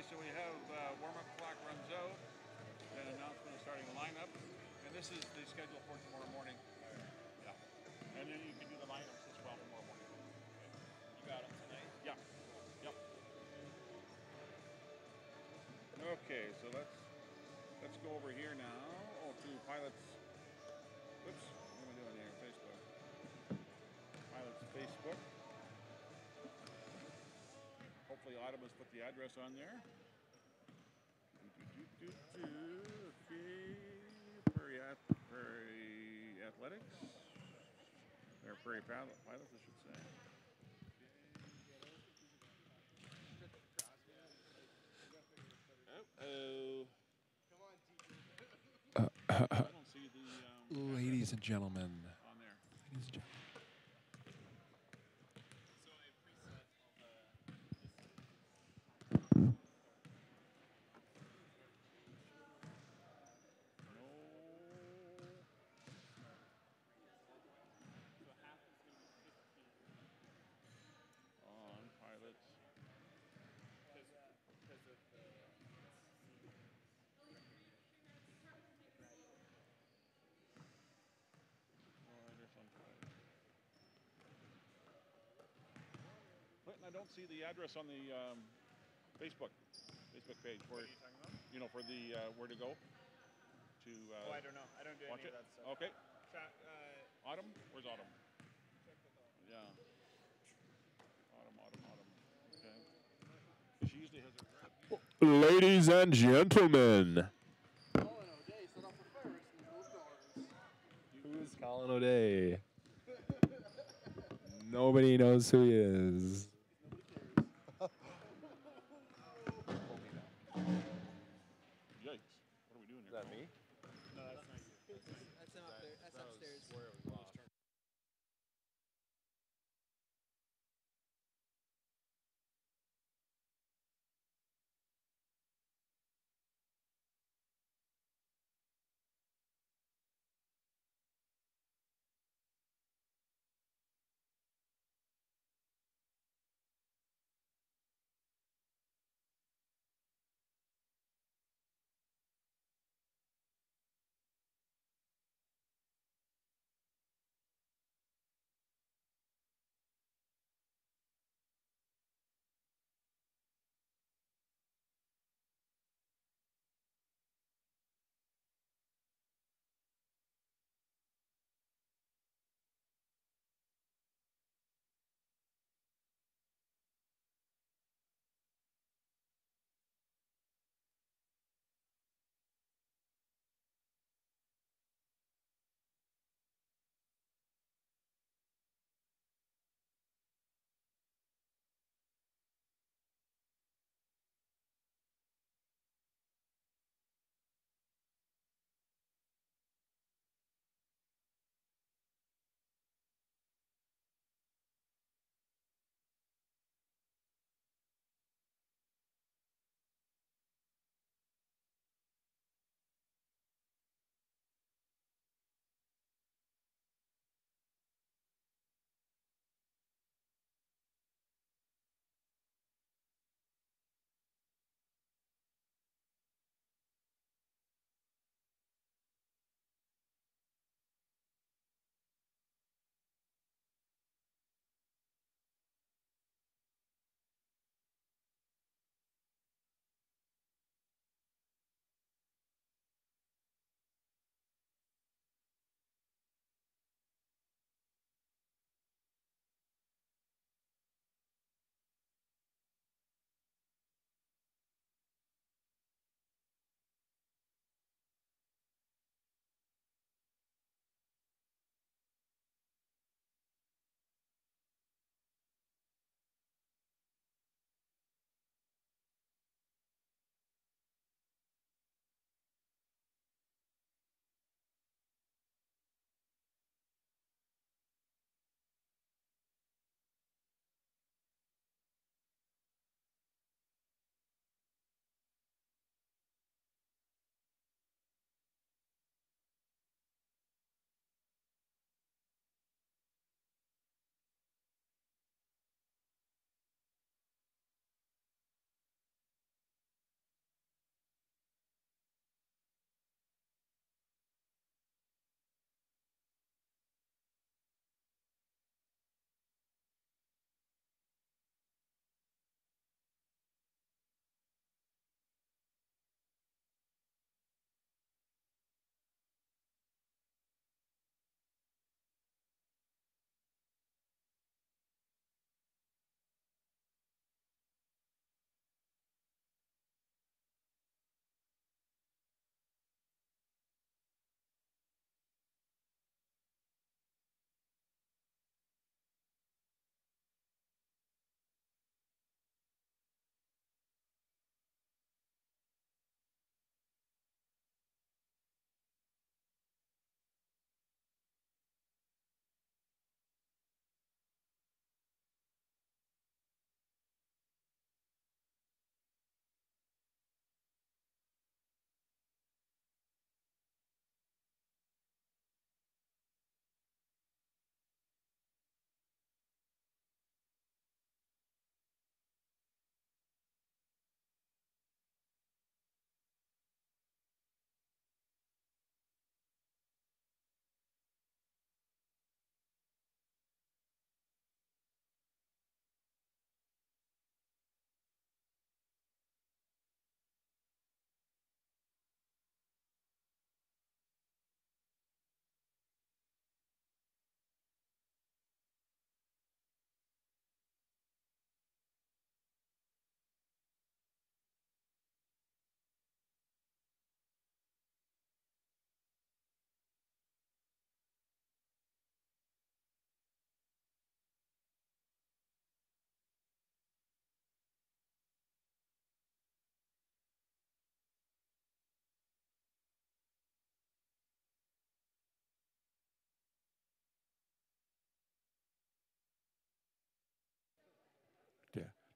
so we have warm-up clock runs out, then announcement of starting lineup, and this is the schedule for tomorrow morning. Yeah, and then you can do the lineups as well tomorrow morning. You got them tonight? Yeah. Yep. Okay, so let's go over here now. Oh, to pilots. Oops, what am I doing here? Facebook. Pilots Facebook. Hopefully Autumn has put the address on there. Okay. Prairie Athletics. Or Prairie Pilots, I should say. Oh. I don't see the Ladies and gentlemen. on there. Ladies and gentlemen. So I preset all the So half is going to be 15. On pilots. Because of the Clinton, I don't see the address on the Facebook page for What are you talking about? you know for the where to go to. Oh, I don't know. I don't do watch any it. of that stuff. Okay. Tra- Autumn, where's Autumn? check with all. Yeah. Autumn. Okay. She usually has her. Ladies and gentlemen. Colin O'Day set up for fireworks in both doors. Who's Colin O'Day? Nobody knows who he is. Nobody cares. Yikes! What are we doing Is here? that me? No, that's not you. That's him up there. That's upstairs. Where it was off.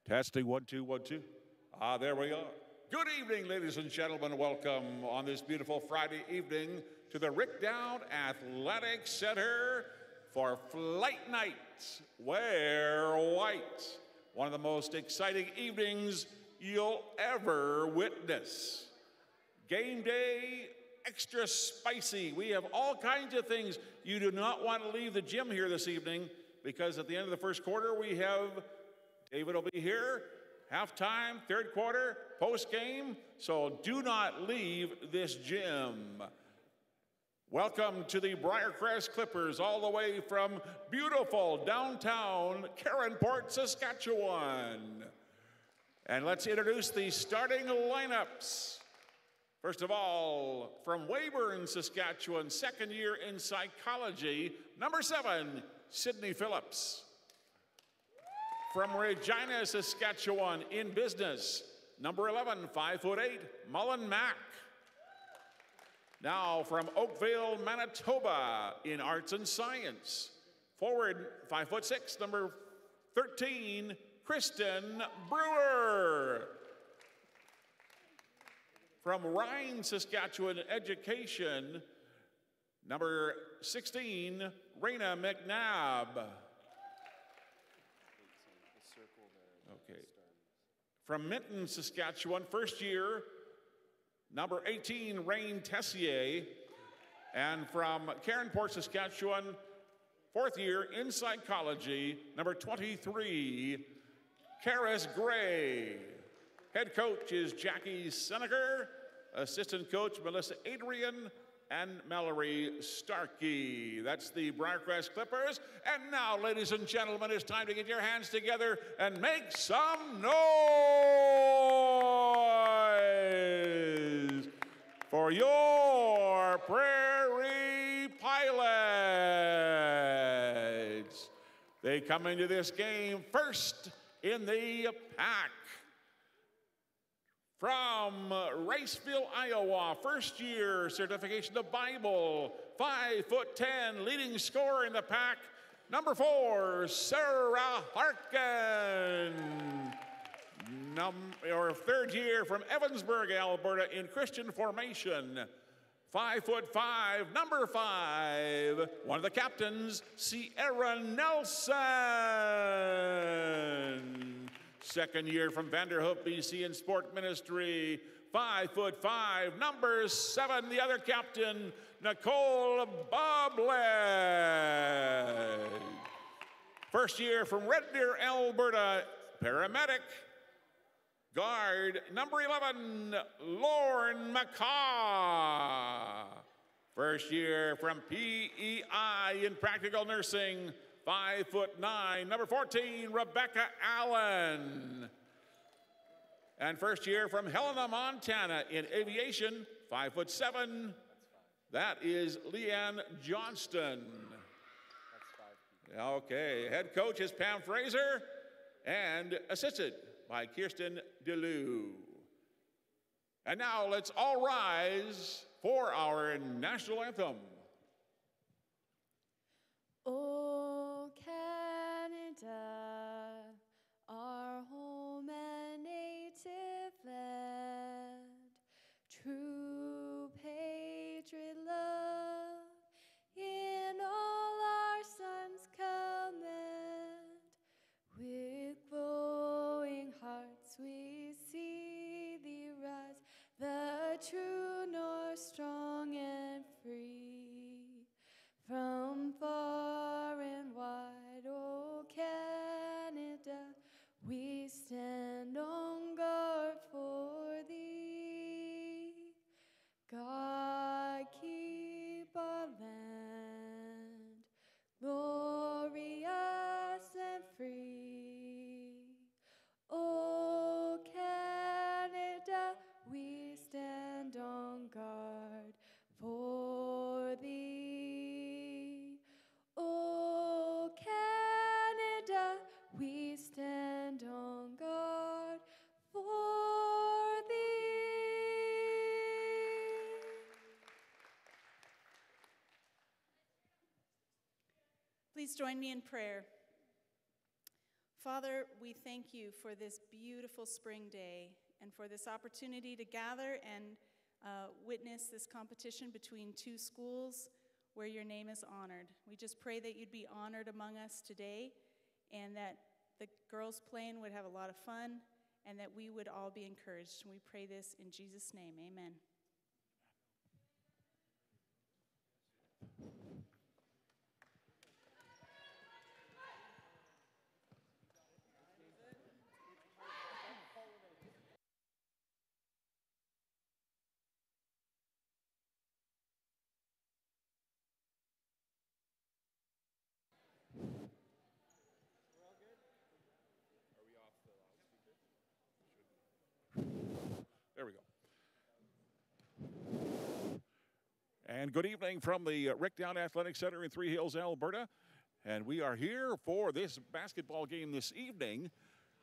Testing 1 2 1 2. Ah, there we are. Good evening, ladies and gentlemen. Welcome on this beautiful Friday evening to the Rick Down Athletic Center for Flight Night. Wear white. One of the most exciting evenings you'll ever witness. Game day, extra spicy. We have all kinds of things. You do not want to leave the gym here this evening because at the end of the first quarter, we have David will be here. Halftime, third quarter, post game. So do not leave this gym. Welcome to the Briercrest Clippers, all the way from beautiful downtown Caronport, Saskatchewan. And let's introduce the starting lineups. First of all, from Weyburn, Saskatchewan, second year in psychology, number 7, Sydney Phillips. From Regina, Saskatchewan, in business, number 11, 5'8", Mullen Mack. Now from Oakville, Manitoba, in arts and science, forward, 5'6", number 13, Kristen Brewer. From Rhine, Saskatchewan, education, number 16, Raina McNabb. Okay. From Minton, Saskatchewan, first year, number 18, Rain Tessier. And from Caronport, Saskatchewan, fourth year in psychology, number 23, Karis Gray. Head coach is Jackie Seneker, assistant coach Melissa Adrian, and Mallory Starkey. That's the Briercrest Clippers. And now, ladies and gentlemen, it's time to get your hands together and make some noise for your Prairie Pilots. They come into this game first in the pack. From Riceville, Iowa, first year certification of Bible, 5'10", leading scorer in the pack, number 4, Sarah Harkin. Third year from Evansburg, Alberta, in Christian formation, 5'5", number 5, one of the captains, Sierra Nelson. Second year from Vanderhoof, BC, in sport ministry, 5'5", number 7, the other captain, Nicole Boblet. First year from Red Deer, Alberta, paramedic, guard, number 11, Lauren McCaw. First year from PEI in practical nursing, 5'9", number 14, Rebecca Allen. And first year from Helena, Montana, in aviation, 5'7", that is Leanne Johnston. Okay, head coach is Pam Fraser, and assisted by Kirsten DeLue. And now let's all rise for our national anthem. Oh, Canada, our home and native land, true patriot love in all our sons command. With glowing hearts we see thee rise, the true north, strong and free. From far and wide, oh Canada, we stand on guard for thee. God keep our land glorious and free. Oh Canada, we stand on guard for thee. Oh Canada, we stand on guard for thee. Please join me in prayer. Father, we thank you for this beautiful spring day and for this opportunity to gather and witness this competition between two schools where your name is honored. We just pray that you'd be honored among us today and that the girls playing would have a lot of fun and that we would all be encouraged. And we pray this in Jesus' name, amen. There we go. And good evening from the Rickdown Athletic Center in Three Hills, Alberta. And we are here for this basketball game this evening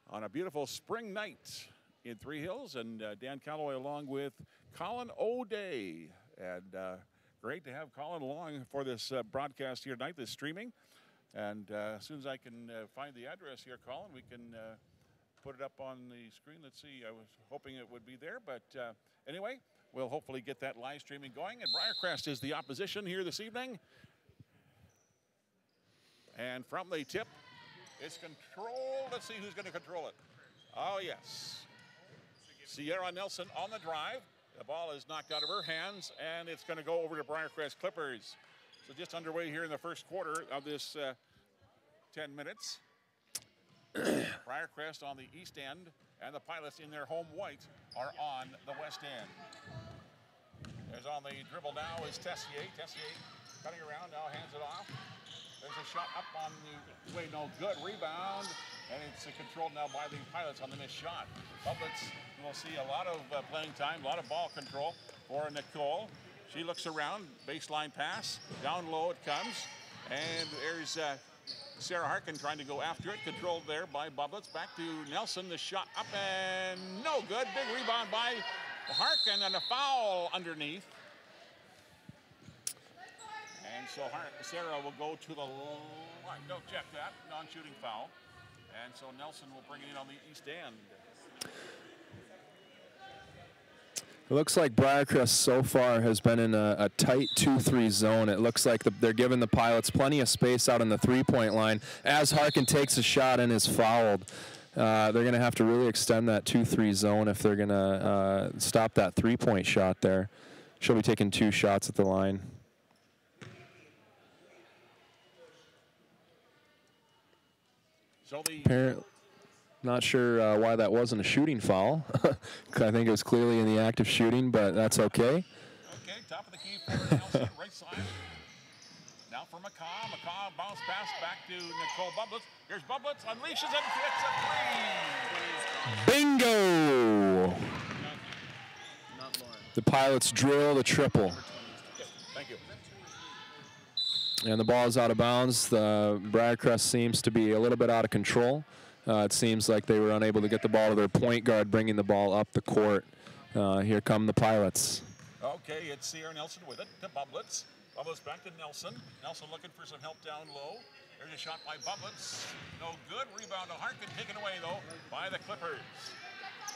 on a beautiful spring night in Three Hills. And Dan Calloway along with Colin O'Day. And great to have Colin along for this broadcast here tonight, this streaming. And as soon as I can find the address here, Colin, we can put it up on the screen. Let's see. I was hoping it would be there. But anyway, we'll hopefully get that live streaming going. And Briercrest is the opposition here this evening. And from the tip, it's controlled. Let's see who's going to control it. Oh, yes. Sierra Nelson on the drive. The ball is knocked out of her hands, and it's going to go over to Briercrest Clippers. So just underway here in the first quarter of this 10 minutes. Briercrest on the east end, and the Pilots in their home white are on the west end. There's on the dribble now is Tessier. Tessier cutting around, now hands it off. There's a shot up on the way, no good. Rebound, and it's controlled now by the Pilots on the missed shot. Bublitz will see a lot of playing time, a lot of ball control for Nicole. She looks around, baseline pass, down low it comes, and there's Sarah Harkin trying to go after it, controlled there by Bublitz. Back to Nelson, the shot up and no good. Big rebound by Harkin and a foul underneath. And so Sarah will go to the line. Don't check that, non-shooting foul. And so Nelson will bring it in on the east end. It looks like Briercrest so far has been in a tight 2-3 zone. It looks like they're giving the Pilots plenty of space out on the three-point line. As Harkin takes a shot and is fouled, they're going to have to really extend that 2-3 zone if they're going to stop that three-point shot there. She'll be taking 2 shots at the line. So the Not sure why that wasn't a shooting foul. I think it was clearly in the act of shooting, but that's okay. Okay, top of the key for Nelson, right side. Now for McCaw. McCaw bounce pass back to Nicole Bublitz. Here's Bublitz, unleashes it, hits a 3. Bingo! The Pilots drill the triple. Okay, thank you. And the ball is out of bounds. The Briercrest seems to be a little bit out of control. It seems like they were unable to get the ball to their point guard, bringing the ball up the court. Here come the Pilots. Okay, it's Sierra Nelson with it to Bublitz. Bublitz back to Nelson. Nelson looking for some help down low. There's a shot by Bublitz. No good. Rebound to Harkin, taken away, though, by the Clippers.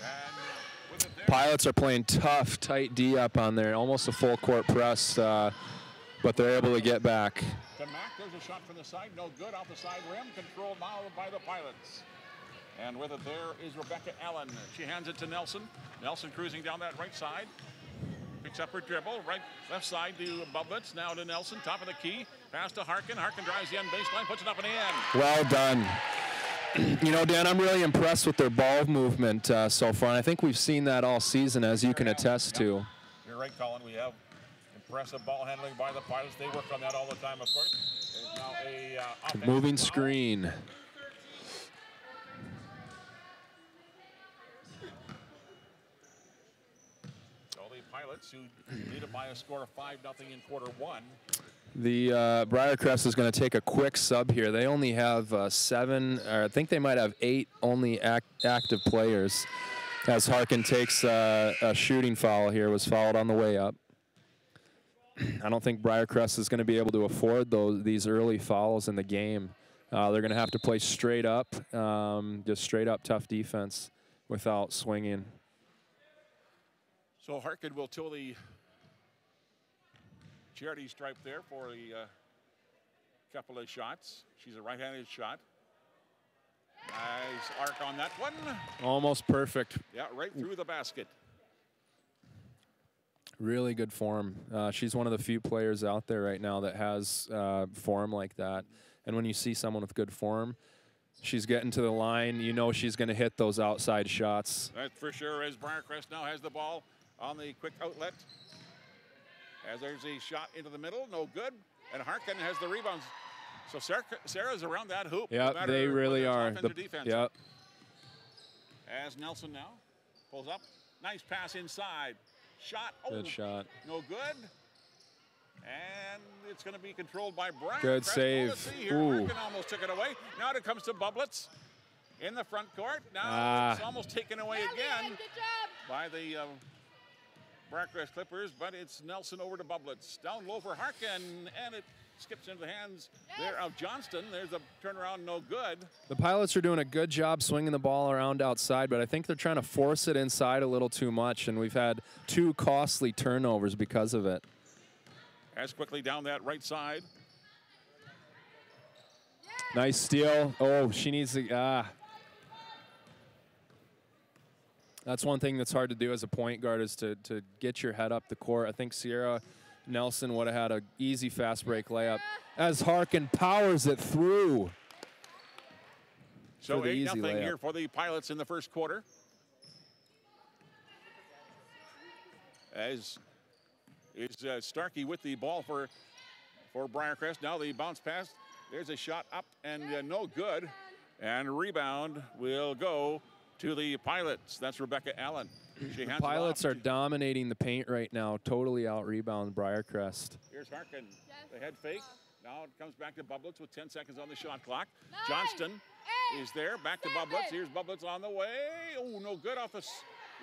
And with it there. Pilots are playing tough, tight D up on there, almost a full court press, but they're able to get back. To Mack, there's a shot from the side. No good. Off the side rim. Controlled now by the Pilots. And with it there is Rebecca Allen. She hands it to Nelson. Nelson cruising down that right side. Picks up her dribble. Left side to Bublitz. Now to Nelson. Top of the key. Pass to Harkin. Harkin drives the end baseline. Puts it up and in. Well done. You know, Dan, I'm really impressed with their ball movement so far. And I think we've seen that all season, as you can attest to. You're right, Colin. We have impressive ball handling by the Pilots. They work on that all the time, of course. There's now a offensive moving foul. screen. Pilots who lead it by a score of 5-0 in quarter 1. The Briercrest is going to take a quick sub here. They only have 7, or I think they might have 8 only active players. As Harkin takes a shooting foul here, was fouled on the way up. I don't think Briercrest is going to be able to afford these early fouls in the game. They're going to have to play straight up, just straight up tough defense without swinging. So Harkin will till the charity stripe there for the couple of shots. She's a right-handed shot. Nice arc on that one. Almost perfect. Yeah, right through the basket. Really good form. She's one of the few players out there right now that has form like that. And when you see someone with good form, she's getting to the line, you know she's going to hit those outside shots. That's for sure, as Briercrest now has the ball on the quick outlet. As there's a shot into the middle, no good. And Harkin has the rebounds. So Sarah's around that hoop. Yeah, no they really are. Yep. As Nelson now pulls up. Nice pass inside. Shot. Oh, good shot. No good. And it's going to be controlled by Briercrest. Good save. Let's see here. Harkin almost took it away. Now it comes to Bublitz in the front court. Now it's almost taken away again by the Briercrest Clippers, but it's Nelson over to Bublitz. Down low for Harkin, and it skips into the hands there of Johnston. There's a turnaround, no good. The Pilots are doing a good job swinging the ball around outside, but I think they're trying to force it inside a little too much, and we've had 2 costly turnovers because of it. As quickly down that right side. Nice steal. Oh, she needs to, That's one thing that's hard to do as a point guard is to get your head up the court. I think Sierra Nelson would have had an easy fast break layup as Harkin powers it through. So 8-0 here for the Pilots in the first quarter. As is Starkey with the ball for Briercrest. Now the bounce pass. There's a shot up and no good. And rebound will go to the Pilots. That's Rebecca Allen. The Pilots are dominating the paint right now. Totally out-rebound Briercrest. Here's Harkin. The head fake. Now it comes back to Bublitz with 10 seconds on the shot clock. Johnston is there. Back to Bublitz. Here's Bublitz on the way. Oh, no good off the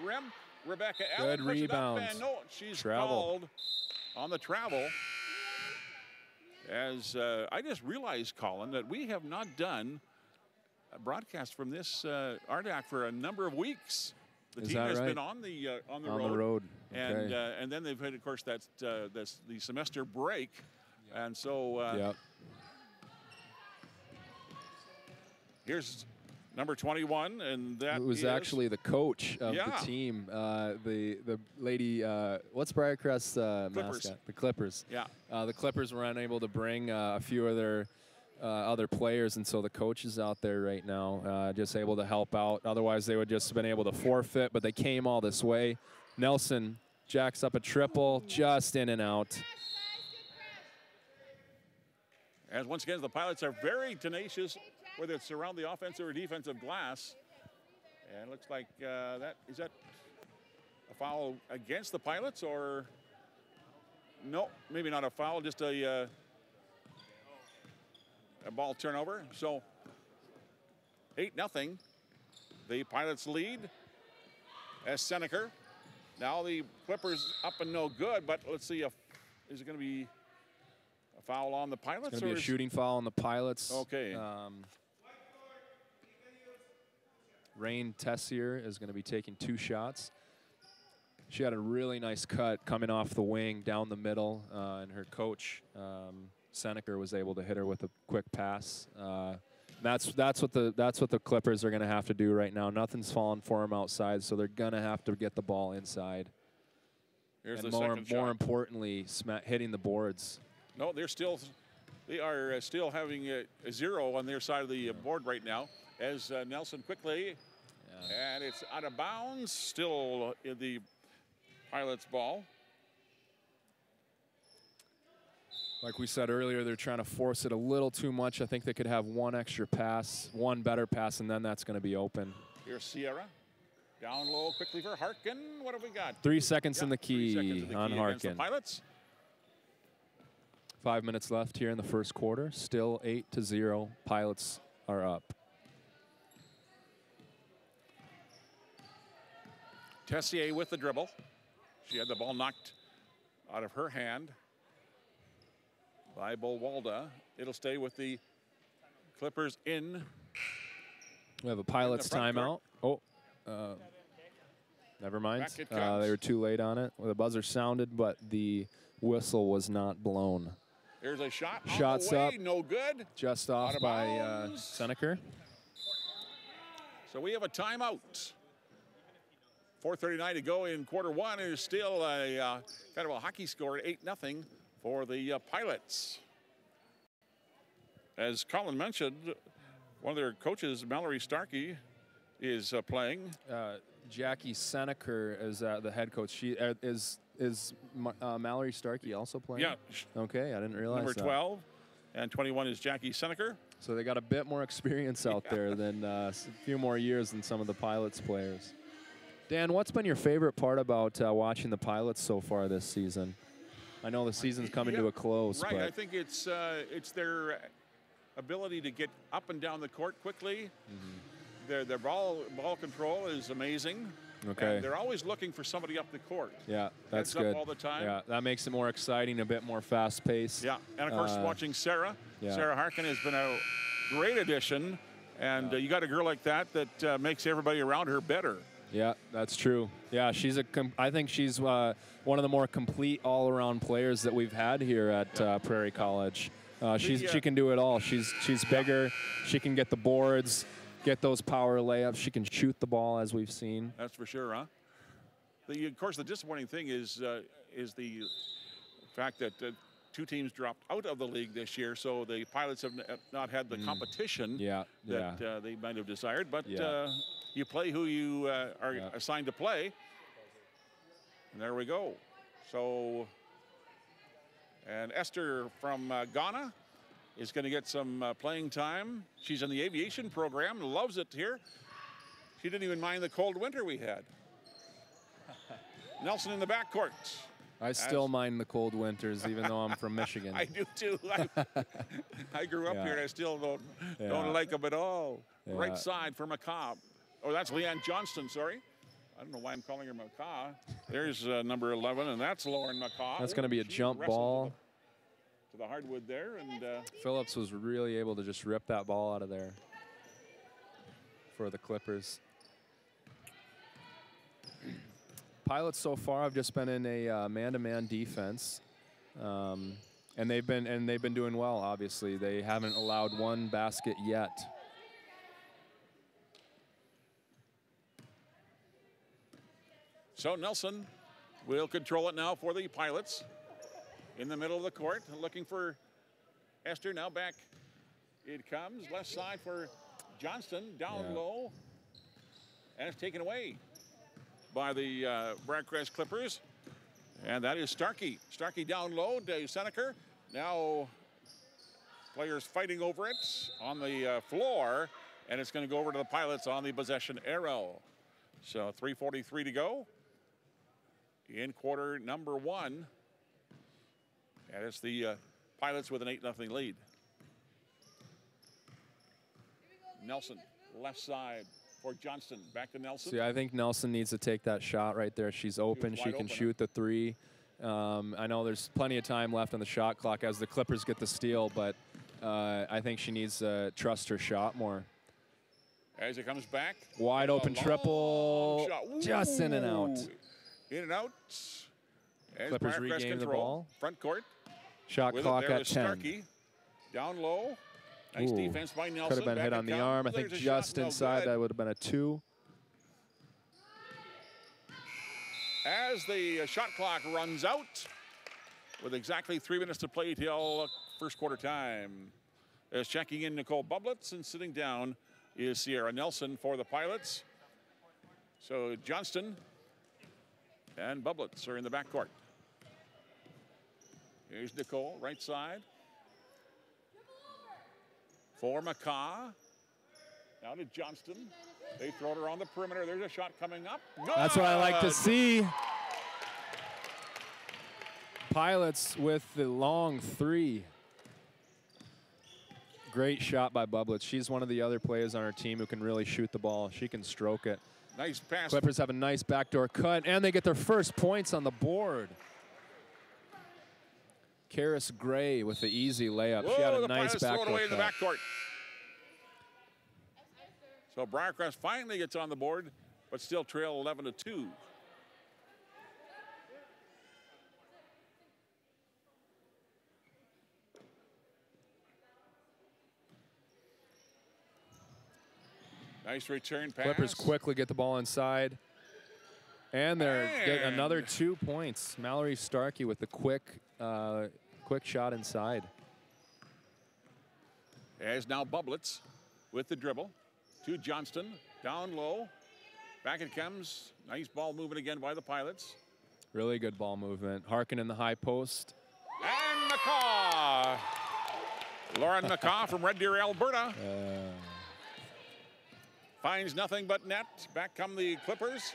rim. Rebecca Allen. Good rebound. No, she's called on the travel. As I just realized, Colin, that we have not done a broadcast from this RDAC for a number of weeks. The team has been on the road. Okay. And then they've had, of course, that's the semester break, and so here's number 21, and that was actually the coach of the team, the lady. What's Briercrest's mascot? The Clippers. Yeah. The Clippers were unable to bring a few of their other players, and so the coach is out there right now, just able to help out. Otherwise, they would just have been able to forfeit, but they came all this way. Nelson jacks up a triple, just in and out. As once again, the Pilots are very tenacious, whether it's around the offensive or defensive glass. And it looks like is that a foul against the Pilots, or no, maybe not a foul, just a ball turnover. So 8-0. The Pilots lead as Seneca. Now the Clippers up and no good, but let's see if is it going to be a foul on the Pilots? It's going to be a shooting foul on the Pilots. Okay. Rain Tessier is going to be taking 2 shots. She had a really nice cut coming off the wing down the middle, and her coach Seneca was able to hit her with a quick pass. That's what the Clippers are going to have to do right now. Nothing's falling for them outside, so they're going to have to get the ball inside. Here's and the more importantly, hitting the boards. No, they are still having a 0 on their side of the board right now. As Nelson quickly, and it's out of bounds. Still in the Pilots' ball. Like we said earlier, they're trying to force it a little too much. I think they could have one extra pass, one better pass, and then that's going to be open. Here's Sierra. Down low quickly for Harkin. What have we got? 3 seconds in the key on Harkin. Pilots. 5 minutes left here in the first quarter. Still 8-0. Pilots are up. Tessier with the dribble. She had the ball knocked out of her hand by Bolwalda. It'll stay with the Clippers in. We have a Pilots front timeout. court. Never mind. Back it They comes. were too late on it. Well, the buzzer sounded, but the whistle was not blown. There's a shot. Shots on the way, up. No good. Just off Out of by bounds. Seneca. So we have a timeout. 4:39 to go in quarter one. It is still a kind of a hockey score at 8-0 for the Pilots. As Colin mentioned, one of their coaches, Mallory Starkey, is playing. Jackie Seneca is the head coach. She is Mallory Starkey also playing? Yeah. Okay, I didn't realize Number that. 12 and 21 is Jackie Seneca. So they got a bit more experience out there than a few more years than some of the Pilots players. Dan, what's been your favorite part about watching the Pilots so far this season? I know the season's coming to a close, Right, but I think it's their ability to get up and down the court quickly. Their ball control is amazing. okay. And they're always looking for somebody up the court. Yeah, that's Heads up good. all the time. Yeah, that makes it more exciting, a bit more fast-paced. Yeah, and of course, watching Sarah. yeah. Sarah Harkin has been a great addition, and you got a girl like that makes everybody around her better. Yeah, that's true. Yeah, I think she's one of the more complete all-around players that we've had here at Prairie College. She can do it all. She's bigger. She can get the boards, get those power layups. She can shoot the ball, as we've seen. That's for sure, huh? Of course, the disappointing thing is the fact that two teams dropped out of the league this year, so the Pilots have not had the competition that they might have desired. But you play who you are assigned to play, and there we go. So, and Esther from Ghana is going to get some playing time. She's in the aviation program, loves it here. She didn't even mind the cold winter we had. Nelson in the backcourt. I still mind the cold winters, even though I'm from Michigan. I do too. I grew up here, and I still don't like them at all. Yeah. Right side for McCaw. Oh, that's Leanne Johnston, sorry. I don't know why I'm calling her McCaw. There's number 11, and that's Lauren McCaw. That's going to be a She jump wrestled ball. to the hardwood there, and Phillips was really able to just rip that ball out of there for the Clippers. Pilots so far have just been in a man-to-man defense, and they've been doing well. Obviously, they haven't allowed one basket yet. so Nelson will control it now for the Pilots. In the middle of the court, looking for Esther. Now back it comes. Left side for Johnston, down low. And it's taken away by the Briercrest Clippers. And that is Starkey. Starkey down low to Seneca. Now players fighting over it on the floor. And it's going to go over to the Pilots on the possession arrow. So 3:43 to go in quarter number one. And it's the Pilots with an 8-0 lead. Nelson, left side for Johnston. Back to Nelson. See, I think Nelson needs to take that shot right there. She's open. She can shoot the three. I know there's plenty of time left on the shot clock as the Clippers get the steal, but I think she needs to trust her shot more. As it comes back. Wide open triple. Just in and out. In and out. As Clippers Briercrest regain the control. ball. Front court. Shot With clock it there at is 10. Starkey. Down low. Nice Ooh, defense by Nelson. could have been Back hit it on the comes. arm. I think There's a just shot, no inside. good. That would have been a 2. As the shot clock runs out with exactly 3 minutes to play till first quarter time. As checking in Nicole Bublitz and sitting down is Sierra Nelson for the Pilots. So Johnston and Bublitz are in the backcourt. Here's Nicole, right side. For McCaw. Now to Johnston. They throw it around the perimeter. There's a shot coming up. Good! That's what I like to see. Pilots with the long 3. Great shot by Bublitz. She's one of the other players on our team who can really shoot the ball. She can stroke it. Nice pass. Clippers have a nice backdoor cut, and they get their first points on the board. Karis Gray with the easy layup. Whoa, She had a the nice Pilots throw it backdoor away in the cut. backcourt. So Briercrest finally gets on the board, but still trail 11-2. Nice return pass. Clippers quickly get the ball inside. And they're get another 2 points. Mallory Starkey with the quick shot inside. As now Bublitz with the dribble to Johnston, down low. Back it comes. Nice ball movement again by the Pilots. Really good ball movement. Harkin in the high post. And McCaw. Lauren McCaw from Red Deer, Alberta. Finds nothing but net. Back come the Clippers.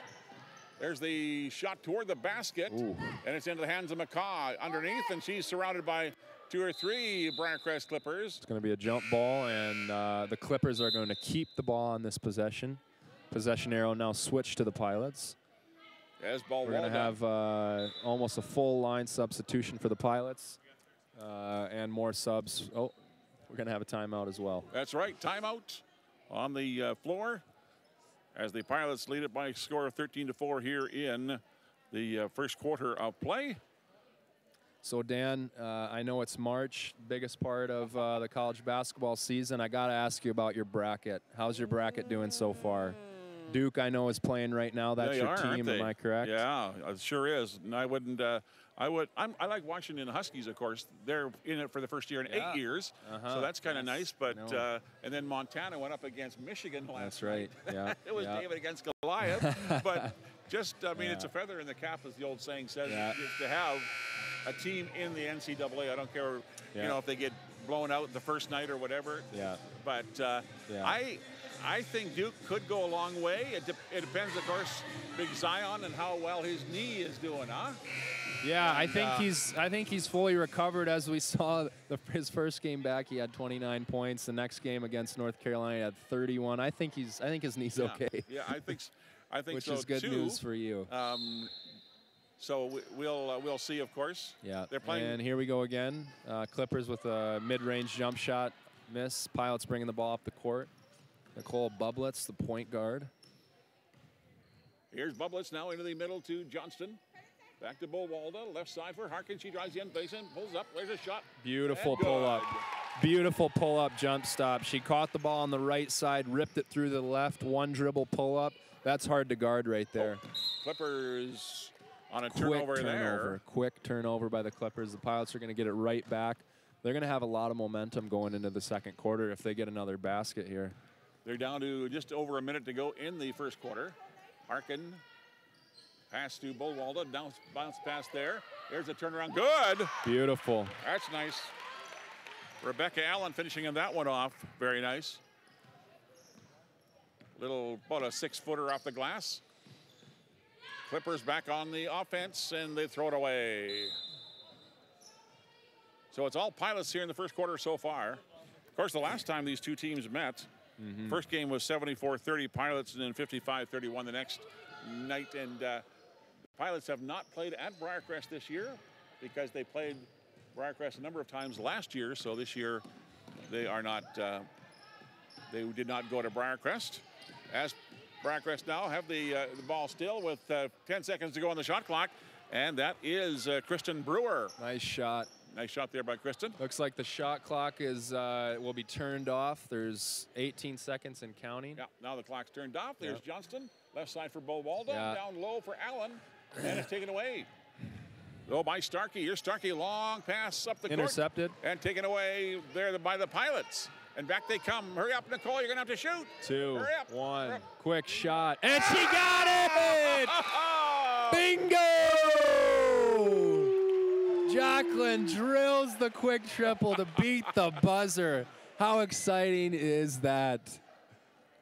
There's the shot toward the basket. Ooh. And it's into the hands of McCaw underneath, and she's surrounded by 2 or 3 Briercrest Clippers. It's going to be a jump ball, and the Clippers are going to keep the ball on this possession. Possession arrow now switched to the Pilots. As ball We're going to have almost a full line substitution for the Pilots and more subs. Oh, we're going to have a timeout as well. That's right, timeout on the floor as the Pilots lead it by a score of 13-4 here in the first quarter of play. So Dan, I know it's March, biggest part of the college basketball season. I got to ask you about your bracket. How's your bracket doing so far? Duke, I know, is playing right now. That's your team, am I correct? Yeah, it sure is. And I wouldn't. I like Washington Huskies, of course. They're in it for the first year in 8 years, so that's kind of nice. But and then Montana went up against Michigan last That's right. night. Yeah. It was David against Goliath. But just, I mean, it's a feather in the cap, as the old saying says, to have a team in the NCAA. I don't care, you know, if they get blown out the first night or whatever. Yeah. But I think Duke could go a long way. It depends, of course, Big Zion and how well his knee is doing, huh? Yeah, and, I think he's fully recovered. As we saw his first game back, he had 29 points. The next game against North Carolina, he had 31. I think his knee's okay. Yeah, I think Which so is good too. news for you. So we'll see, of course. Yeah. They're playing. And here we go again. Clippers with a mid-range jump shot miss. Pilots bringing the ball up the court. Nicole Bublitz, the point guard. Here's Bublitz now into the middle to Johnston. Back to Bullwalda, left side for Harkin. She drives the end base in, pulls up, there's a shot. Beautiful And pull-up. good. Beautiful pull-up jump stop. She caught the ball on the right side, ripped it through the left, one dribble pull-up. That's hard to guard right there. Clippers on a turnover there. Quick turnover by the Clippers. The Pilots are going to get it right back. They're going to have a lot of momentum going into the second quarter if they get another basket here. They're down to just over a minute to go in the first quarter. Harkin, pass to Bullwalda, bounce pass there. There's a turnaround, good. Beautiful. That's nice. Rebecca Allen finishing that one off, very nice. About a 6-footer off the glass. Clippers back on the offense, and they throw it away. So it's all Pilots here in the first quarter so far. Of course, the last time these two teams met, first game was 74-30 Pilots, and then 55-31 the next night. And the Pilots have not played at Briercrest this year because they played Briercrest a number of times last year. So this year they are not. They did not go to Briercrest. As Briercrest now have the ball still with 10 seconds to go on the shot clock, and that is Kristen Brewer. Nice shot. Nice shot there by Kristen. Looks like the shot clock will be turned off. There's 18 seconds and counting. Yeah, now the clock's turned off. There's Johnston, left side for Bullwalda, down low for Allen, and it's taken away. Oh, by Starkey. Here's Starkey, long pass up the court. Intercepted. And taken away there by the Pilots. And back they come. Hurry up, Nicole, you're going to have to shoot. 2, Hurry up. 1, Hurry up. quick shot, and she got it! Bingo! Jacqueline drills the quick triple to beat the buzzer. How exciting is that?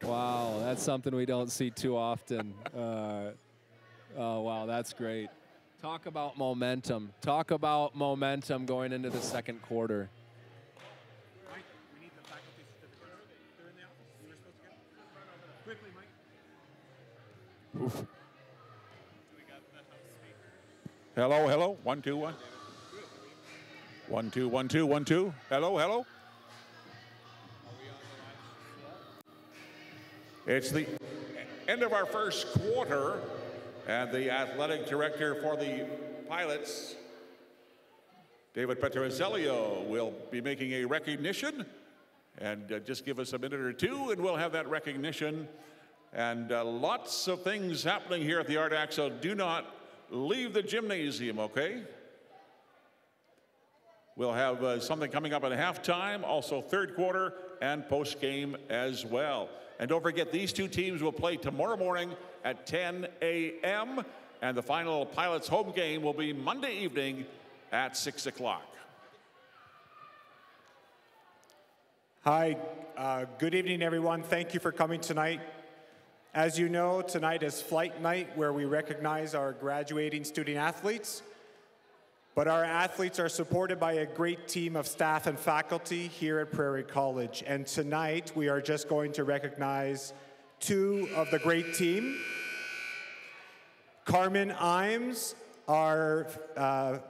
Wow, that's something we don't see too often. Oh, wow, that's great. Talk about momentum. Talk about momentum going into the second quarter. Mike, we need the faculty certificates. They're in the office. You were supposed to get quickly, Mike. Oof. Hello, hello. 1, 2, 1. 1, 2, 1, 2, 1, 2. Hello, hello. It's the end of our first quarter, and the athletic director for the Pilots, David Petrozelio, will be making a recognition. And just give us a minute or two, and we'll have that recognition. And lots of things happening here at the Ardac, so do not leave the gymnasium, okay? We'll have something coming up at halftime, also third quarter and post-game as well. And don't forget, these two teams will play tomorrow morning at 10 a.m. And the final Pilots home game will be Monday evening at 6 o'clock. Hi, good evening, everyone. Thank you for coming tonight. As you know, tonight is flight night, where we recognize our graduating student athletes. But our athletes are supported by a great team of staff and faculty here at Prairie College. And tonight, we are just going to recognize two of the great team. Carmen Imes, our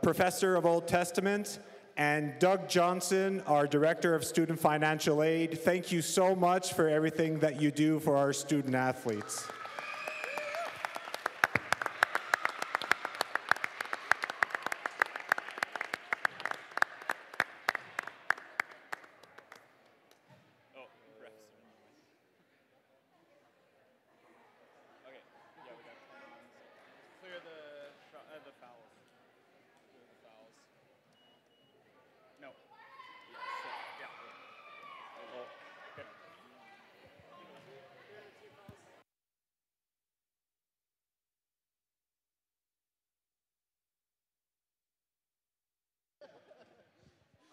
professor of Old Testament, and Doug Johnson, our Director of Student Financial Aid. Thank you so much for everything that you do for our student athletes.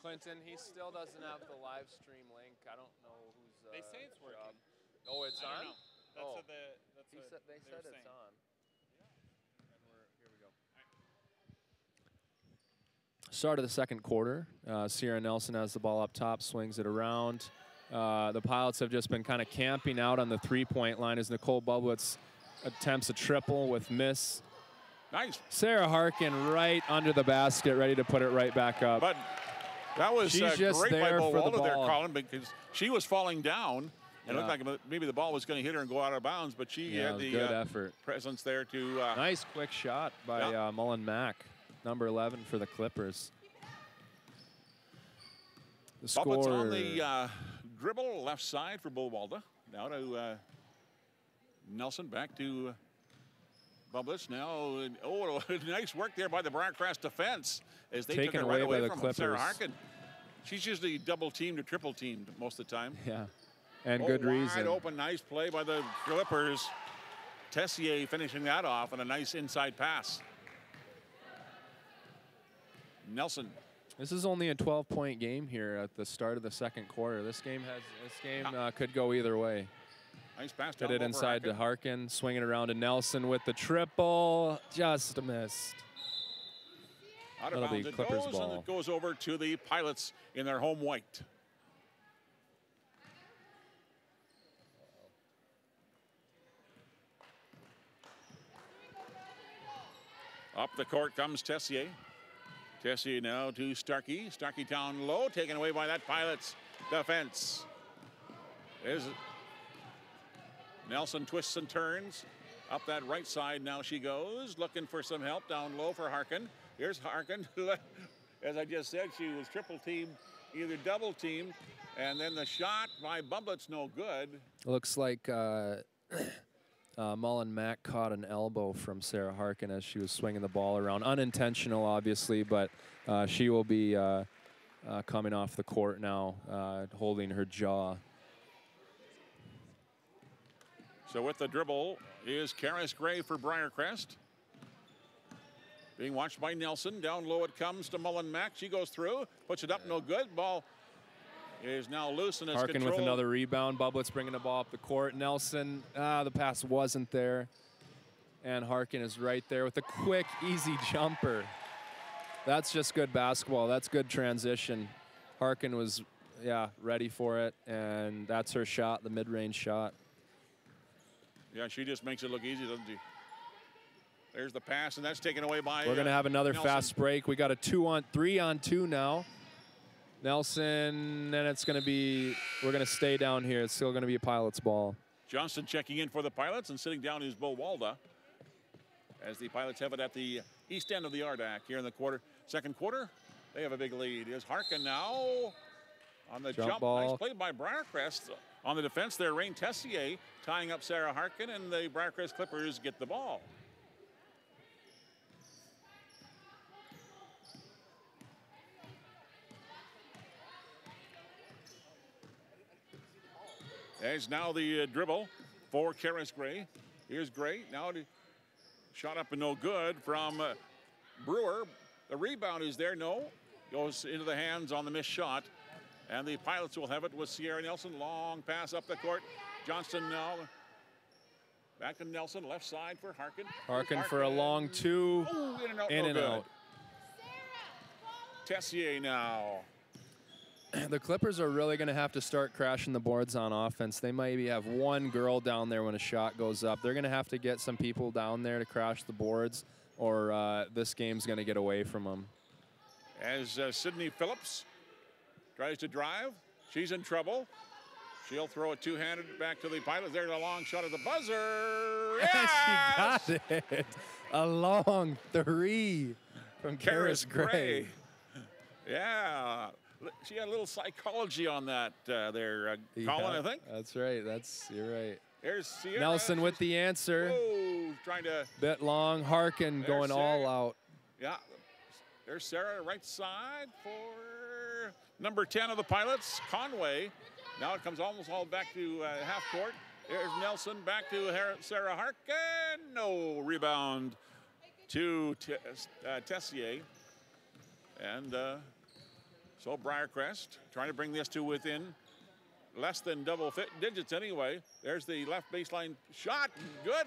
Clinton, he still doesn't have the live stream link. I don't know who's. They say it's working. Oh, it's on? Know. That's oh. what They said it's on. Here we go. Start of the second quarter. Sierra Nelson has the ball up top, swings it around. The Pilots have just been kind of camping out on the three-point line as Nicole Bublitz attempts a triple with miss. Nice. Sarah Harkin right under the basket, ready to put it right back up. But that was She's just great there by for the Bowalda there, ball. Colin, because she was falling down. It looked like maybe the ball was going to hit her and go out of bounds, but she had the good effort. presence there to. Nice quick shot by Mullen Mack, number 11 for the Clippers. The Bublitz score on the dribble, left side for Bowalda. Now to Nelson, back to Bublitz now. Oh, nice work there by the Briercrest defense as they took it right away from Sarah Harkin. She's usually double teamed or triple teamed most of the time. Yeah, and good reason. Wide open, nice play by the Clippers. Tessier finishing that off on a nice inside pass. Nelson. This is only a 12-point game here at the start of the second quarter. This game could go either way. Nice pass. Get it inside to Harkin, swing it around to Nelson with the triple, just missed. Out of bounds it goes, and it goes over to the Pilots in their home white. Up the court comes Tessier. Tessier now to Starkey. Starkey down low, taken away by that Pilots defense. There's Nelson twists and turns. Up that right side now she goes, looking for some help down low for Harkin. Here's Harkin. As I just said, she was triple teamed, either double teamed, and then the shot by Bublitz no good. Looks like Mullen Mack caught an elbow from Sarah Harkin as she was swinging the ball around. Unintentional, obviously, but she will be coming off the court now, holding her jaw. So with the dribble is Karis Gray for Briercrest. Being watched by Nelson. Down low it comes to Mullen Mack. She goes through, puts it up, no good. Ball is now loose and is Harkin controlled. with another rebound. Bublitz bringing the ball up the court. Nelson, the pass wasn't there. And Harkin is right there with a quick, easy jumper. That's just good basketball. That's good transition. Harkin was, ready for it. And that's her shot, the mid-range shot. Yeah, she just makes it look easy, doesn't she? There's the pass, and that's taken away by We're going to have another Nelson. fast break. We got a 3-on-2 now. Nelson, and it's going to be, we're going to stay down here. It's still going to be a Pilots ball. Johnston checking in for the Pilots, and sitting down is Bo Walda as the Pilots have it at the east end of the Ardac here in the second quarter. They have a big lead. Here's Harkin now on the jump. Ball. Nice play by Briercrest. On the defense there, Rain Tessier tying up Sarah Harkin, and the Briercrest Clippers get the ball. There's now the dribble for Karis Gray. Here's Gray. Now shot up and no good from Brewer. The rebound is there. No. Goes into the hands on the missed shot. And the Pilots will have it with Sierra Nelson. Long pass up the court. Johnston now. Back to Nelson. Left side for Harkin. Harkin for a long two. Ooh, in and out. In no and good. out. Tessier now. The Clippers are really going to have to start crashing the boards on offense. They maybe have one girl down there when a shot goes up. They're going to have to get some people down there to crash the boards, or this game's going to get away from them. As Sydney Phillips tries to drive, she's in trouble. She'll throw it two-handed back to the Pilots. There's a long shot at the buzzer. Yes! She got it. A long three from Karis Gray. Yeah. She had a little psychology on that there, Colin, I think. That's right. You're right. There's Sierra. Nelson with the answer. Whoa, trying to. Bit long. Harkin going all out. Yeah. There's Sarah right side for number 10 of the Pilots, Conway. Now it comes almost all back to half court. There's Nelson back to Sarah Harkin. No rebound to Tessier. And so Briercrest trying to bring this to within less than double digits anyway. There's the left baseline shot. Good.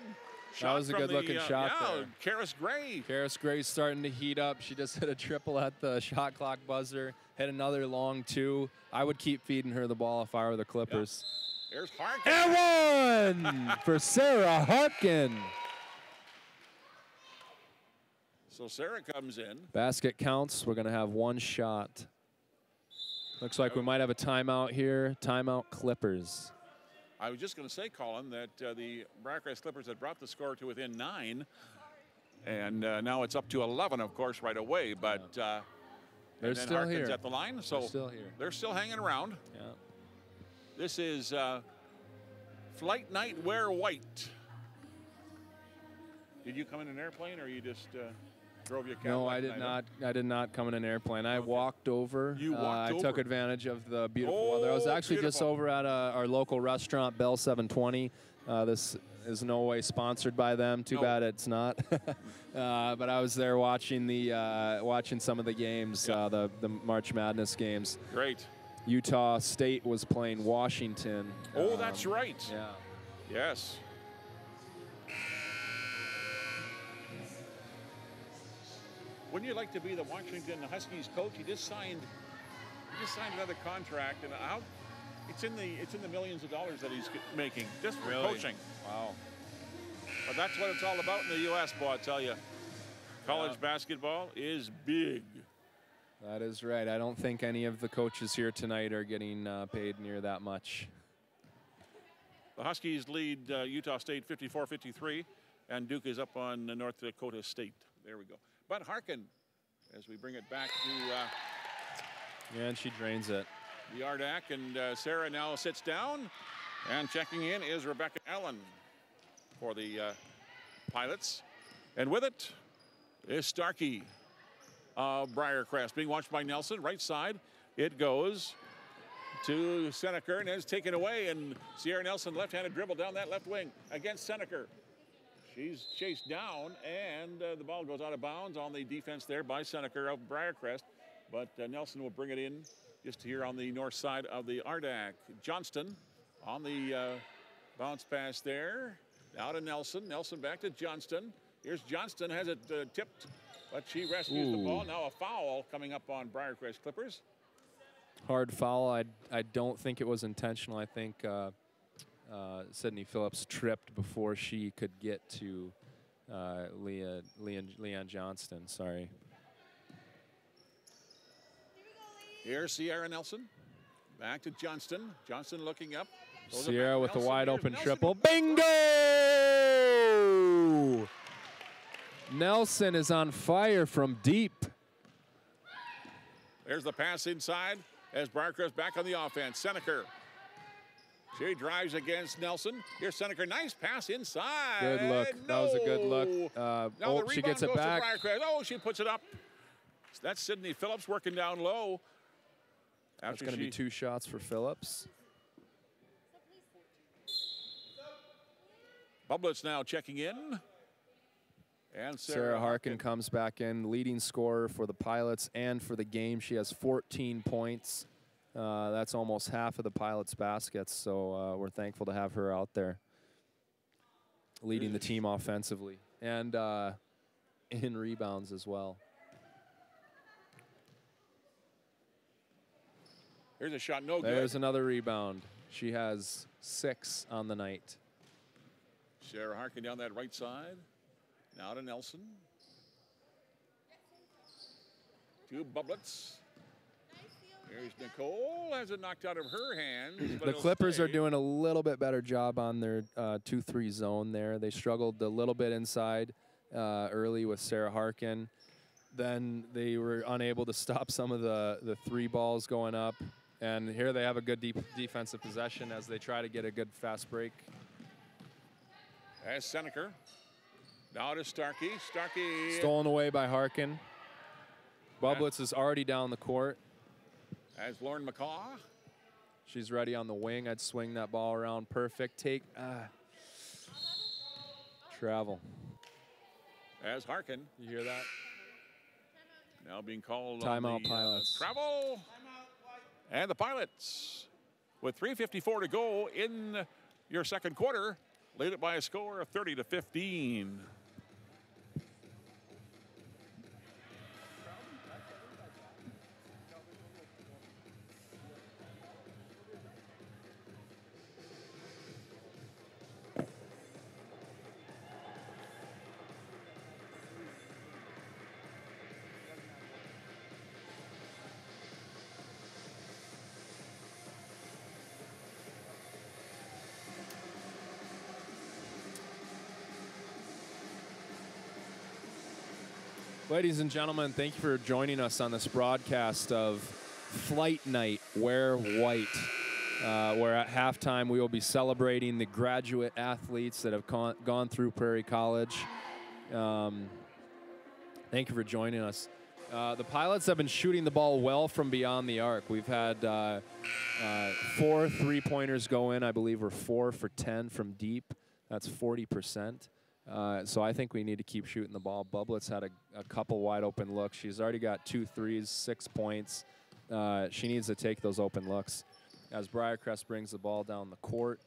That was a good-looking shot there. Karis Gray. Karis Gray's starting to heat up. She just hit a triple at the shot clock buzzer. Hit another long two. I would keep feeding her the ball if I were the Clippers. Yeah. There's Harkin. And one for Sarah Harkin. So Sarah comes in. Basket counts. We're going to have one shot. Looks like we might have a timeout here. Timeout Clippers. I was just going to say, Colin, that the Briercrest Clippers had brought the score to within 9. And now it's up to 11, of course, right away. But they're still Harkin's here. At the line, so they're still here. They're still hanging around. Yeah. This is Flight Night Wear White. Did you come in an airplane, or you just drove your Cadillac? No, I did not. I did not come in an airplane. I walked over. You walked over. I took advantage of the beautiful weather. I was actually just beautiful. over at our local restaurant, Bell 720. This is no way sponsored by them. Too bad it's not. But I was there watching watching some of the games, the March Madness games. Great. Utah State was playing Washington. Oh, that's right. Yeah. Yes. Wouldn't you like to be the Washington Huskies coach? He just signed another contract, and it's in the millions of dollars that he's making just for coaching. Wow. But that's what it's all about in the U.S., boy, I tell you. College basketball is big. That is right. I don't think any of the coaches here tonight are getting paid near that much. The Huskies lead Utah State 54-53, and Duke is up on North Dakota State. There we go. But Harkin, as we bring it back to Yeah, and she drains it. the Ardac, and Sarah now sits down, and checking in is Rebecca Allen for the Pilots. And with it is Starkey of Briercrest, being watched by Nelson. Right side, it goes to Seneker, and it's taken away, and Sierra Nelson left-handed dribble down that left wing against Seneker. She's chased down, and the ball goes out of bounds on the defense there by Seneker of Briercrest. But Nelson will bring it in just here on the north side of the Ardac. Johnston on the bounce pass there. Now to Nelson. Nelson back to Johnston. Here's Johnston, has it tipped, but she rescues the ball. Now a foul coming up on Briercrest Clippers. Hard foul. I don't think it was intentional. I think Sydney Phillips tripped before she could get to Leon Johnston. Sorry. Here's Sierra Nelson. Back to Johnston. Johnston looking up. Sierra with a Nelson, wide here's open Nelson. triple. Bingo! Nelson is on fire from deep. There's the pass inside as Briercrest back on the offense. Seneca. She drives against Nelson. Here's Seneca. Nice pass inside. Good look. That was a good look. Now Oh, the she rebound gets it goes back. to Briercrest. Oh, she puts it up. That's Sydney Phillips working down low. That's going to be 2 shots for Phillips. Bublitz now checking in. And Sarah Harkin comes back in, leading scorer for the Pilots and for the game. She has 14 points. That's almost half of the Pilots' baskets, so we're thankful to have her out there leading the team offensively and in rebounds as well. Here's a shot, no good. There's another rebound. She has 6 on the night. Sarah Harkin down that right side. Now to Nelson. To Bublitz. Here's Nicole. Has it knocked out of her hands. The Clippers are doing a little bit better job on their 2-3 zone there. They struggled a little bit inside early with Sarah Harkin. Then they were unable to stop some of the 3 balls going up. And here they have a good defensive possession as they try to get a good fast break. As Seneca. Now to Starkey. Starkey. Stolen away by Harkin. Bublitz is already down the court. As Lauren McCaw. She's ready on the wing. I'd swing that ball around. Perfect take. Travel. As Harkin. You hear that? Now being called Timeout on the, Pilots. Travel. And the Pilots, with 3:54 to go in your second quarter, lead it by a score of 30-15. Ladies and gentlemen, thank you for joining us on this broadcast of Flight Night, Wear White, where at halftime we will be celebrating the graduate athletes that have gone through Prairie College. Thank you for joining us. The Pilots have been shooting the ball well from beyond the arc. We've had 4 3-pointers go in. I believe we're 4 for 10 from deep. That's 40%. So I think we need to keep shooting the ball. Bublitz had a couple wide open looks. She's already got 2 threes, 6 points. She needs to take those open looks as Briercrest brings the ball down the court.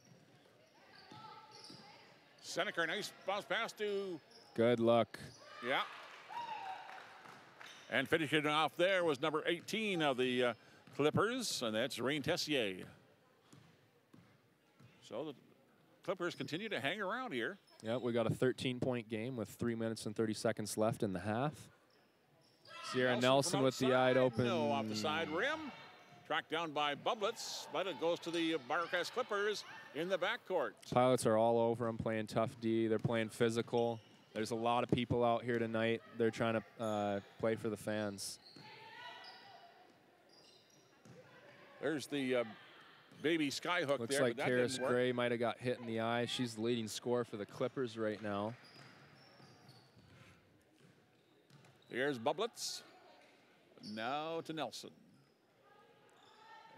Seneca, nice bounce pass to. Good luck. Yeah. And finishing off there was number 18 of the Clippers, and that's Rain Tessier. So the Clippers continue to hang around here. Yep, we got a 13-point game with 3 minutes and 30 seconds left in the half. Sierra Nelson with the eye open. No, off the side rim. Tracked down by Bublitz, but it goes to the Briercrest Clippers in the backcourt. Pilots are all over them, playing tough D. They're playing physical. There's a lot of people out here tonight. They're trying to play for the fans. There's the baby skyhook. Looks there, like but that Karis didn't work. Gray might have got hit in the eye. She's the leading scorer for the Clippers right now. Here's Bublitz. Now to Nelson.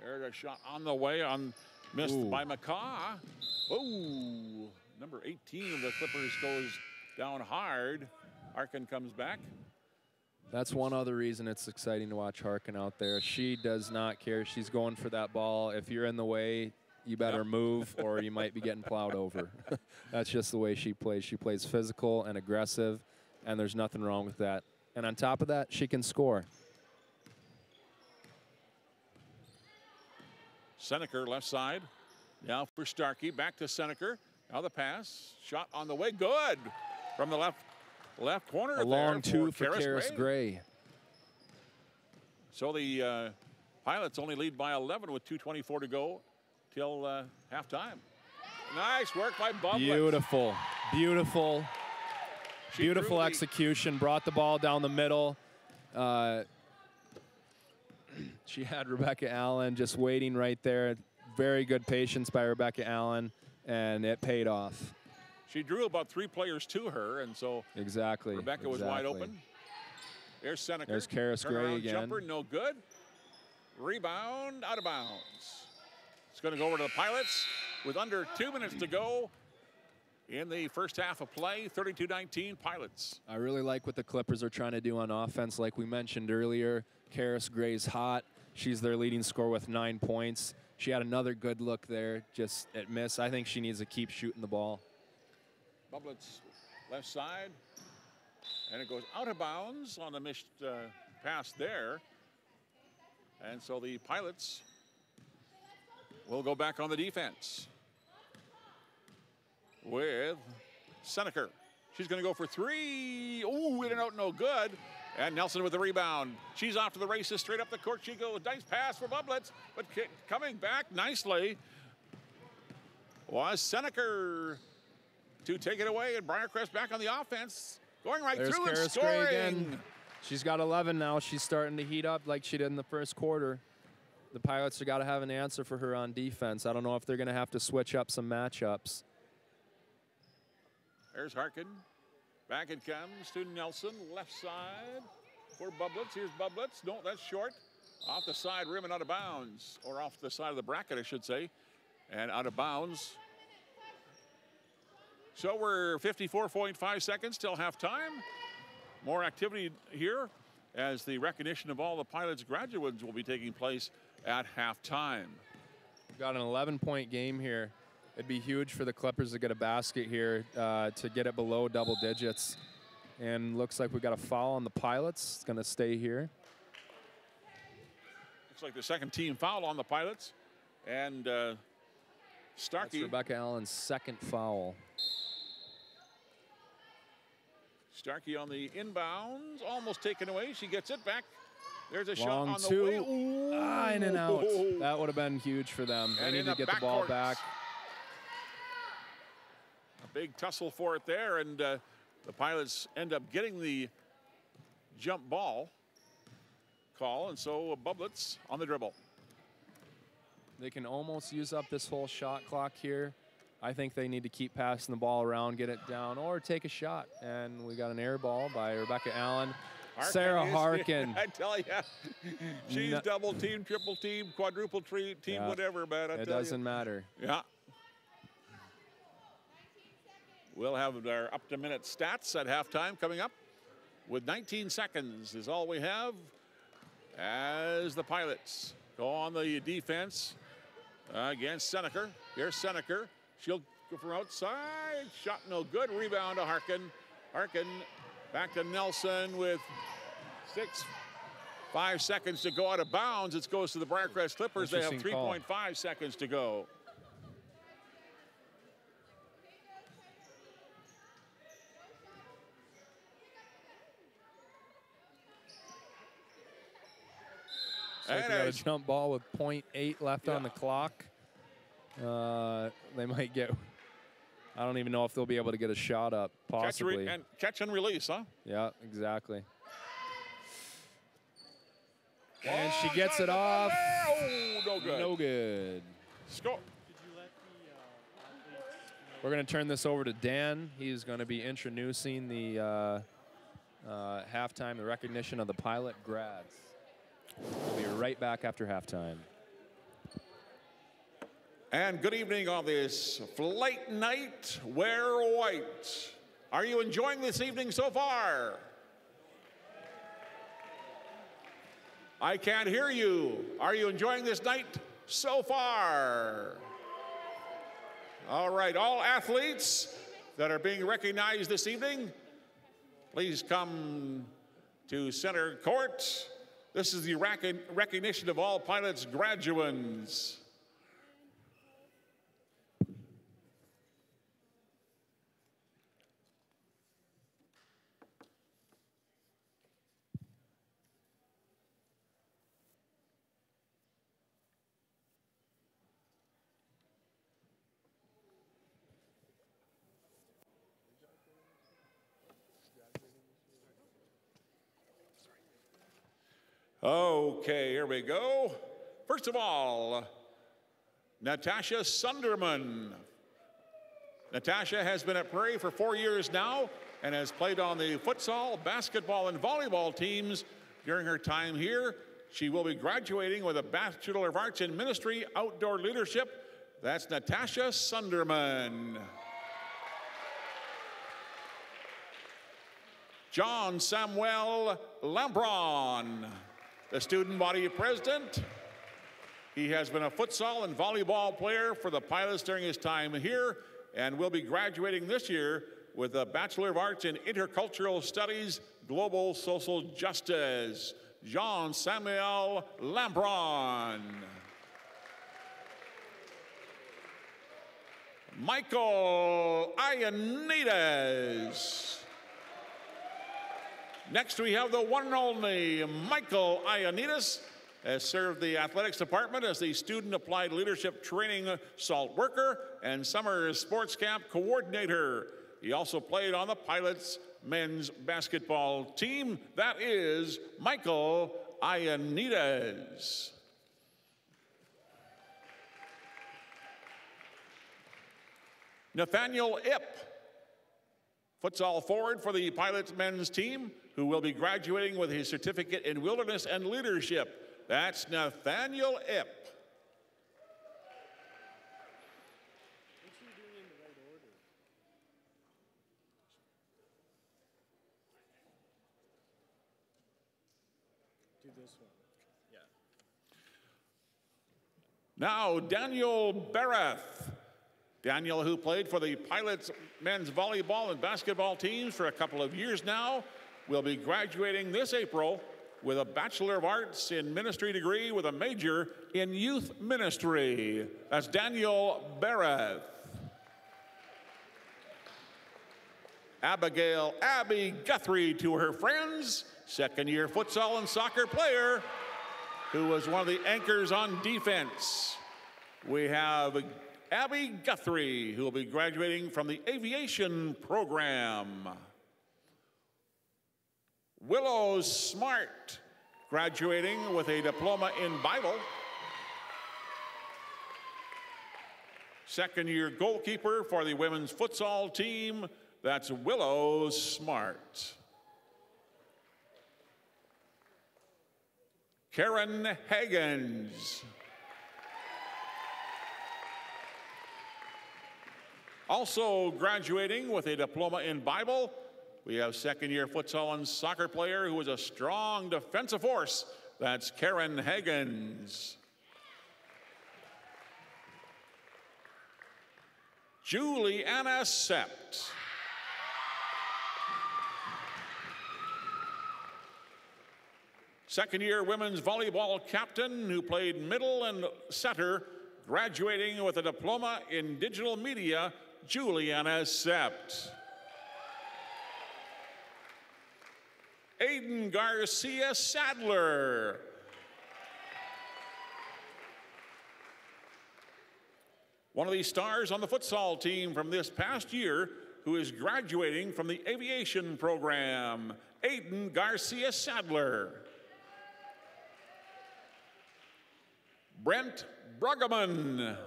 There's a shot on the way, missed by McCaw. Oh, number 18 of the Clippers goes down hard. Harkin comes back. That's one other reason it's exciting to watch Harkin out there. She does not care. She's going for that ball. If you're in the way, you better move or you might be getting plowed over. That's just the way she plays. She plays physical and aggressive, and there's nothing wrong with that. And on top of that, she can score. Seneca left side. Now for Starkey. Back to Seneca. Now the pass. Shot on the way. Good. From the left corner. A long two for Karis Gray. So the Pilots only lead by 11 with 2:24 to go till halftime. Nice work by Bublitz. Beautiful, beautiful, She beautiful drew the- execution. Brought the ball down the middle. She had Rebecca Allen just waiting right there. Very good patience by Rebecca Allen, and it paid off. She drew about 3 players to her, and so Exactly. Rebecca was wide open. There's Seneca. There's Karis Gray Turnaround again. Jumper, no good. Rebound, out of bounds. It's going to go over to the Pilots with under 2 minutes to go in the first half of play. 32-19 Pilots. I really like what the Clippers are trying to do on offense. Like we mentioned earlier, Karis Gray's hot. She's their leading scorer with 9 points. She had another good look there, just at miss. I think she needs to keep shooting the ball. Bublitz left side. And it goes out of bounds on the missed pass there. And so the Pilots will go back on the defense with Seneca. She's going to go for 3. Ooh, in and out, no good. And Nelson with the rebound. She's off to the races, straight up the court she goes. Nice pass for Bublitz, but coming back nicely was Seneca to take it away, and Briercrest back on the offense, going right There's through and Karis Gray scoring. again. She's got 11 now. She's starting to heat up like she did in the first quarter. The Pilots have got to have an answer for her on defense. I don't know if they're going to have to switch up some matchups. There's Harkin. Back it comes to Nelson, left side for Bublitz. Here's Bublitz. No, that's short. Off the side rim and out of bounds, or off the side of the bracket, I should say, and out of bounds. So we're 54.5 seconds till halftime. More activity here as the recognition of all the Pilots graduates will be taking place at halftime. We've got an 11-point game here. It'd be huge for the Clippers to get a basket here to get it below double digits. And looks like we've got a foul on the Pilots. It's going to stay here. Looks like the second team foul on the Pilots. And That's Starkey. Rebecca Allen's second foul. Starkey on the inbounds, almost taken away. She gets it back. There's a Long shot on the two. way. Ooh. In and out. That would have been huge for them. They And need in to the get the ball backcourt. back. A big tussle for it there, and the Pilots end up getting the jump ball call, and so Bublitz on the dribble. They can almost use up this whole shot clock here. I think they need to keep passing the ball around, get it down, or take a shot. And we got an air ball by Rebecca Allen. Sarah is- Harkin. I tell you, she's No- double team, triple team, quadruple team, Yeah. whatever, man. I It tell doesn't matter. you. Yeah. We'll have our up-to-minute stats at halftime coming up. With 19 seconds is all we have as the Pilots go on the defense against Seneca. Here's Seneca. She'll go from outside. Shot no good. Rebound to Harkin. Harkin back to Nelson with 5 seconds to go out of bounds. It goes to the Briercrest Clippers. They have Interesting call. 3.5 seconds to go. So if And we got a as- jump ball with 0.8 left on the clock, they might get, I don't even know if they'll be able to get a shot up, possibly. Catch and release, huh? Yeah, exactly. And she Oh, gets got it off. Oh, no good. No good. Score. We're going to turn this over to Dan. He's going to be introducing the halftime, the recognition of the Pilot grads. We'll be right back after halftime. And good evening on this flight night. Wear white. Are you enjoying this evening so far? I can't hear you. Are you enjoying this night so far? All right, all athletes that are being recognized this evening, please come to center court. This is the recognition of all Pilots graduates. Okay, here we go. First of all, Natasha Sunderman. Natasha has been at Prairie for 4 years now and has played on the futsal, basketball, and volleyball teams during her time here. She will be graduating with a Bachelor of Arts in Ministry, Outdoor Leadership. That's Natasha Sunderman. John Samuel Lambron, the student body president. He has been a futsal and volleyball player for the Pilots during his time here and will be graduating this year with a Bachelor of Arts in Intercultural Studies, Global Social Justice. John Samuel Lambron. Michael Ianides. Next, we have the one and only Michael Ianides, has served the athletics department as the Student Applied Leadership Training Salt Worker and Summer Sports Camp Coordinator. He also played on the Pilots men's basketball team. That is Michael Ianides. Nathaniel Ip, futsal forward for the Pilots men's team, who will be graduating with his certificate in wilderness and leadership. That's Nathaniel Ip. Now, Daniel Bareth. Daniel, who played for the Pilots men's volleyball and basketball teams for a couple of years now, will be graduating this April with a Bachelor of Arts in Ministry degree with a major in youth ministry. That's Daniel Bareth. Abigail Abby Guthrie to her friends, second-year futsal and soccer player, who was one of the anchors on defense. We have Abby Guthrie, who will be graduating from the aviation program. Willow Smart, graduating with a diploma in Bible. Second-year goalkeeper for the women's futsal team, that's Willow Smart. Karen Hagens. Also graduating with a diploma in Bible, we have second-year futsal and soccer player who is a strong defensive force. That's Karen Hagens. Juliana Sept. Second-year women's volleyball captain who played middle and center, graduating with a diploma in digital media, Juliana Sept. Aiden Garcia Sadler. One of the stars on the futsal team from this past year who is graduating from the aviation program, Aiden Garcia Sadler. Brent Bruggeman.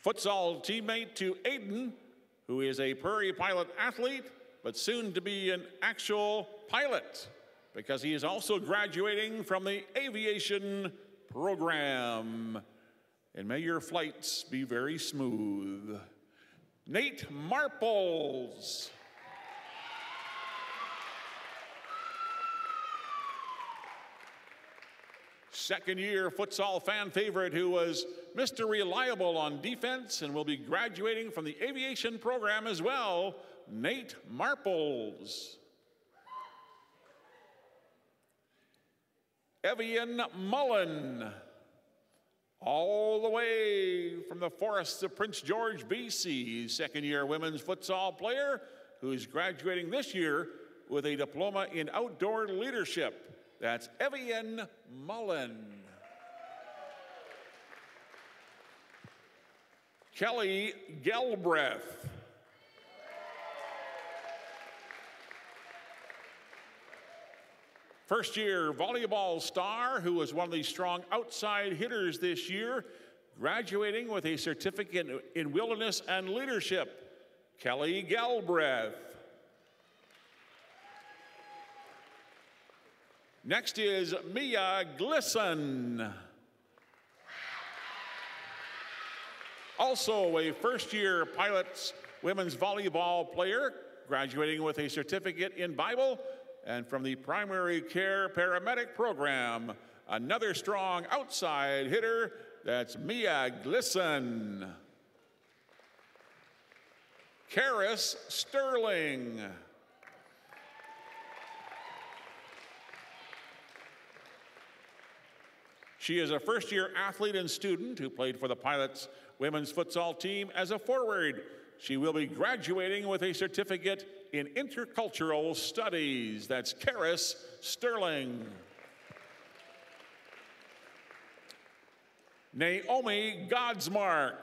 Futsal teammate to Aiden, who is a Prairie Pilot athlete, but soon to be an actual pilot, because he is also graduating from the aviation program. And may your flights be very smooth. Nate Marples. Second-year futsal fan favorite who was Mr. Reliable on defense and will be graduating from the aviation program as well, Nate Marples. Evian Mullen, all the way from the forests of Prince George, BC, second-year women's futsal player who is graduating this year with a diploma in outdoor leadership. That's Evian Mullen. Kelly Gelbreth. First-year volleyball star who was one of the strong outside hitters this year, graduating with a certificate in wilderness and leadership, Kelly Galbraith. Next is Mia Glisson. Also a first-year Pilots women's volleyball player, graduating with a certificate in Bible and from the primary care paramedic program. Another strong outside hitter, that's Mia Glisson. Karis Sterling. She is a first-year athlete and student who played for the Pilots women's futsal team as a forward. She will be graduating with a certificate in intercultural studies. That's Karis Sterling. Naomi Godsmark.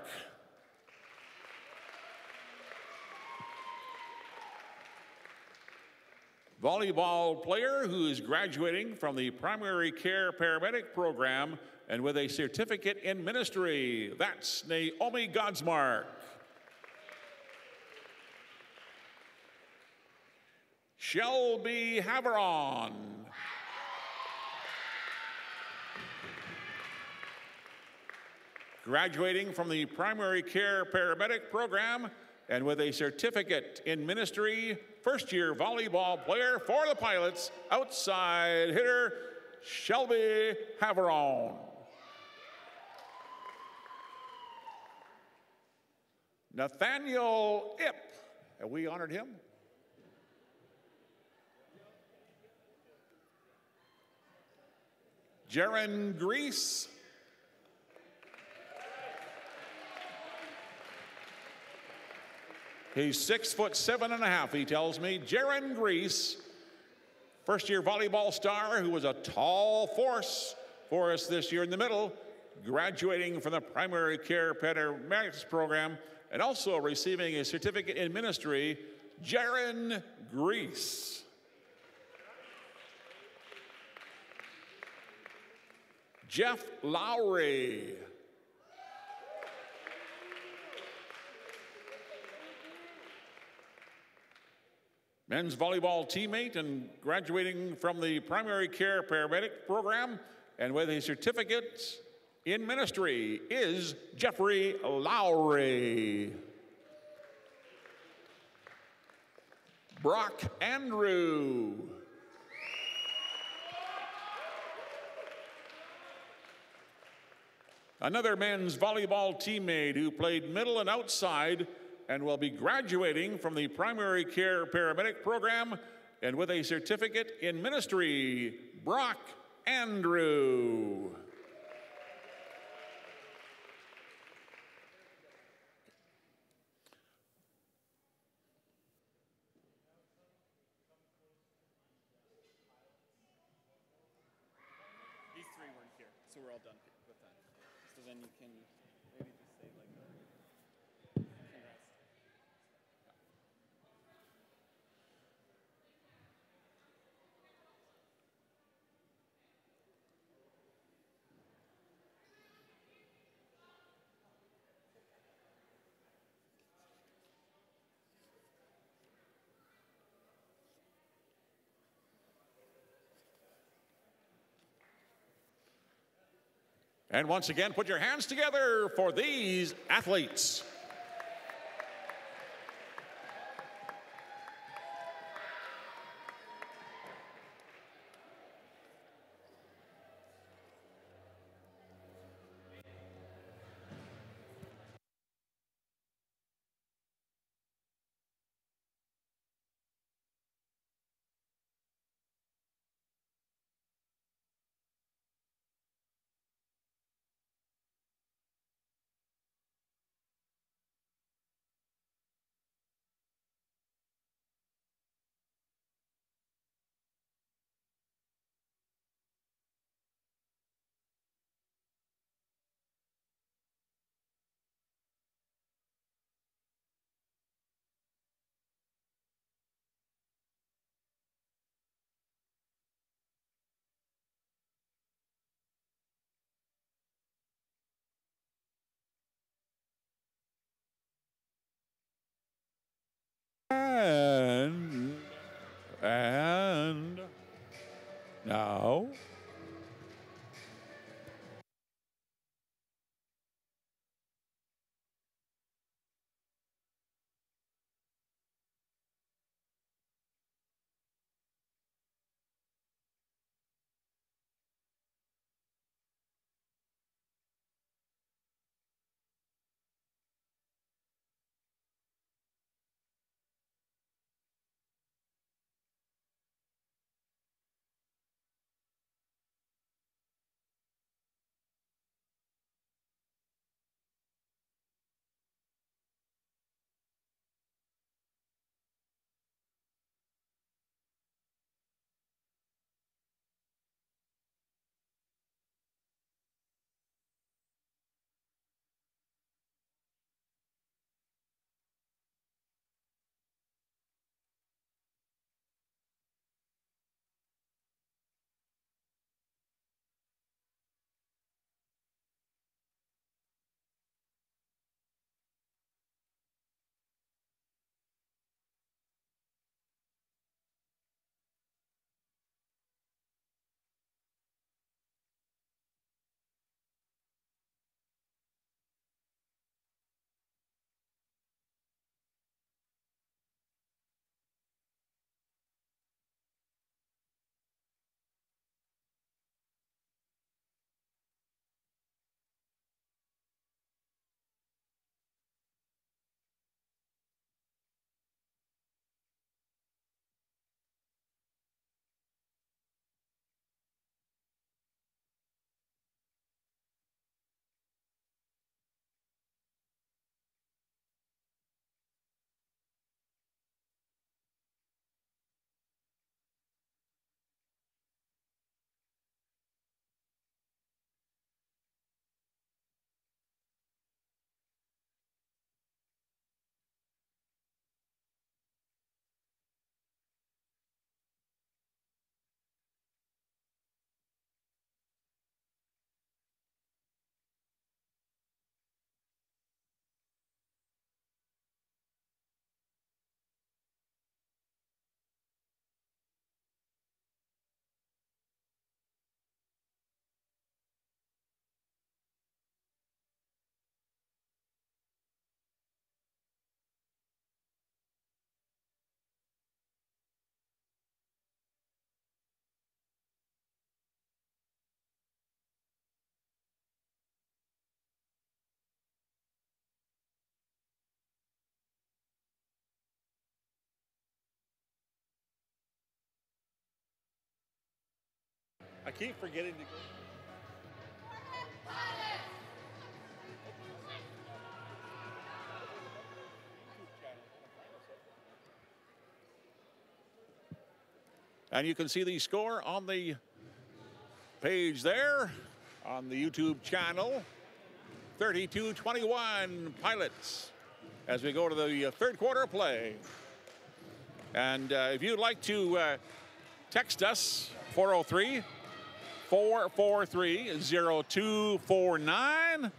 Volleyball player who is graduating from the primary care paramedic program and with a certificate in ministry. That's Naomi Godsmark. Shelby Haveron. Graduating from the primary care paramedic program and with a certificate in ministry, first-year volleyball player for the Pilots, outside hitter, Shelby Haveron. Nathaniel Ip. Have we honored him? Jaron Grease. He's 6'7½", he tells me. Jaron Grease, first-year volleyball star who was a tall force for us this year in the middle, graduating from the primary care paramedics program and also receiving a certificate in ministry, Jaron Grease. Jeff Lowry. Men's volleyball teammate and graduating from the primary care paramedic program and with a certificate in ministry is Jeffrey Lowry. Brock Andrew. Another men's volleyball teammate who played middle and outside and will be graduating from the primary care paramedic program and with a certificate in ministry, Brock Andrew. These three weren't here, so we're all done with that. So then you can maybe just say like, congrats. And once again, put your hands together for these athletes. I keep forgetting to go. And you can see the score on the page there on the YouTube channel. 32-21 Pilots as we go to the third quarter play. And if you'd like to text us, 403-443-0249,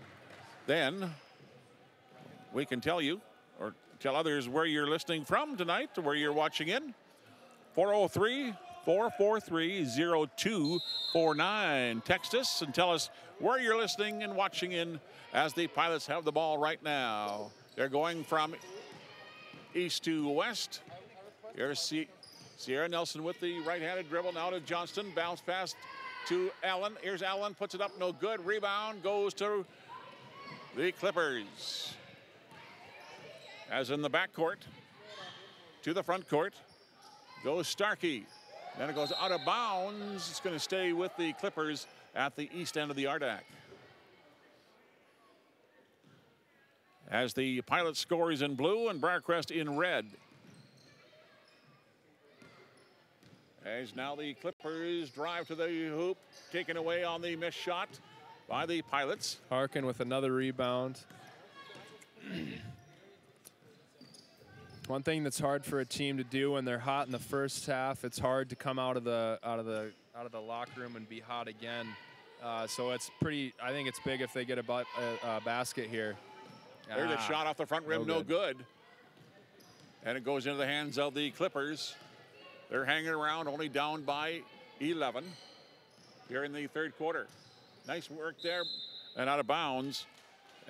then we can tell you or tell others where you're listening from tonight or where you're watching in. 403-443-0249. Text us and tell us where you're listening and watching in as the Pilots have the ball right now. They're going from east to west. Here's Sierra Nelson with the right-handed dribble now to Johnston. Bounce pass to Allen. Here's Allen, puts it up, no good. Rebound goes to the Clippers. As in the backcourt to the front court goes Starkey. Then it goes out of bounds. It's going to stay with the Clippers at the east end of the Ardac. As the Pilot score is in blue and Briercrest in red. As now the Clippers drive to the hoop, taken away on the missed shot by the Pilots. Harkin with another rebound. One thing that's hard for a team to do when they're hot in the first half, it's hard to come out of the locker room and be hot again. So it's pretty. I think it's big if they get a basket here. There's a shot off the front rim, no good. And it goes into the hands of the Clippers. They're hanging around, only down by 11 here in the third quarter. Nice work there, and out of bounds.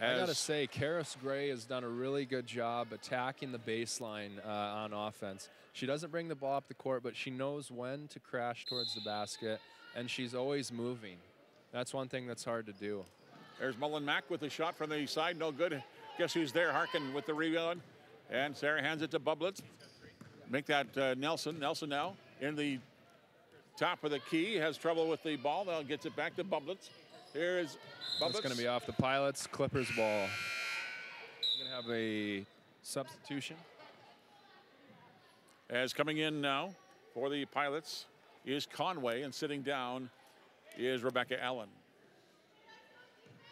I gotta say, Karis Gray has done a really good job attacking the baseline on offense. She doesn't bring the ball up the court, but she knows when to crash towards the basket, and she's always moving. That's one thing that's hard to do. There's Mullen Mack with the shot from the side, no good. Guess who's there? Harkin with the rebound, and Sarah hands it to Bublitz. Make that Nelson. Nelson now in the top of the key, has trouble with the ball. Now gets it back to Bublitz. Here's Bublitz. It's going to be off the Pilots. Clippers ball. We're going to have a substitution. As coming in now for the Pilots is Conway, and sitting down is Rebecca Allen.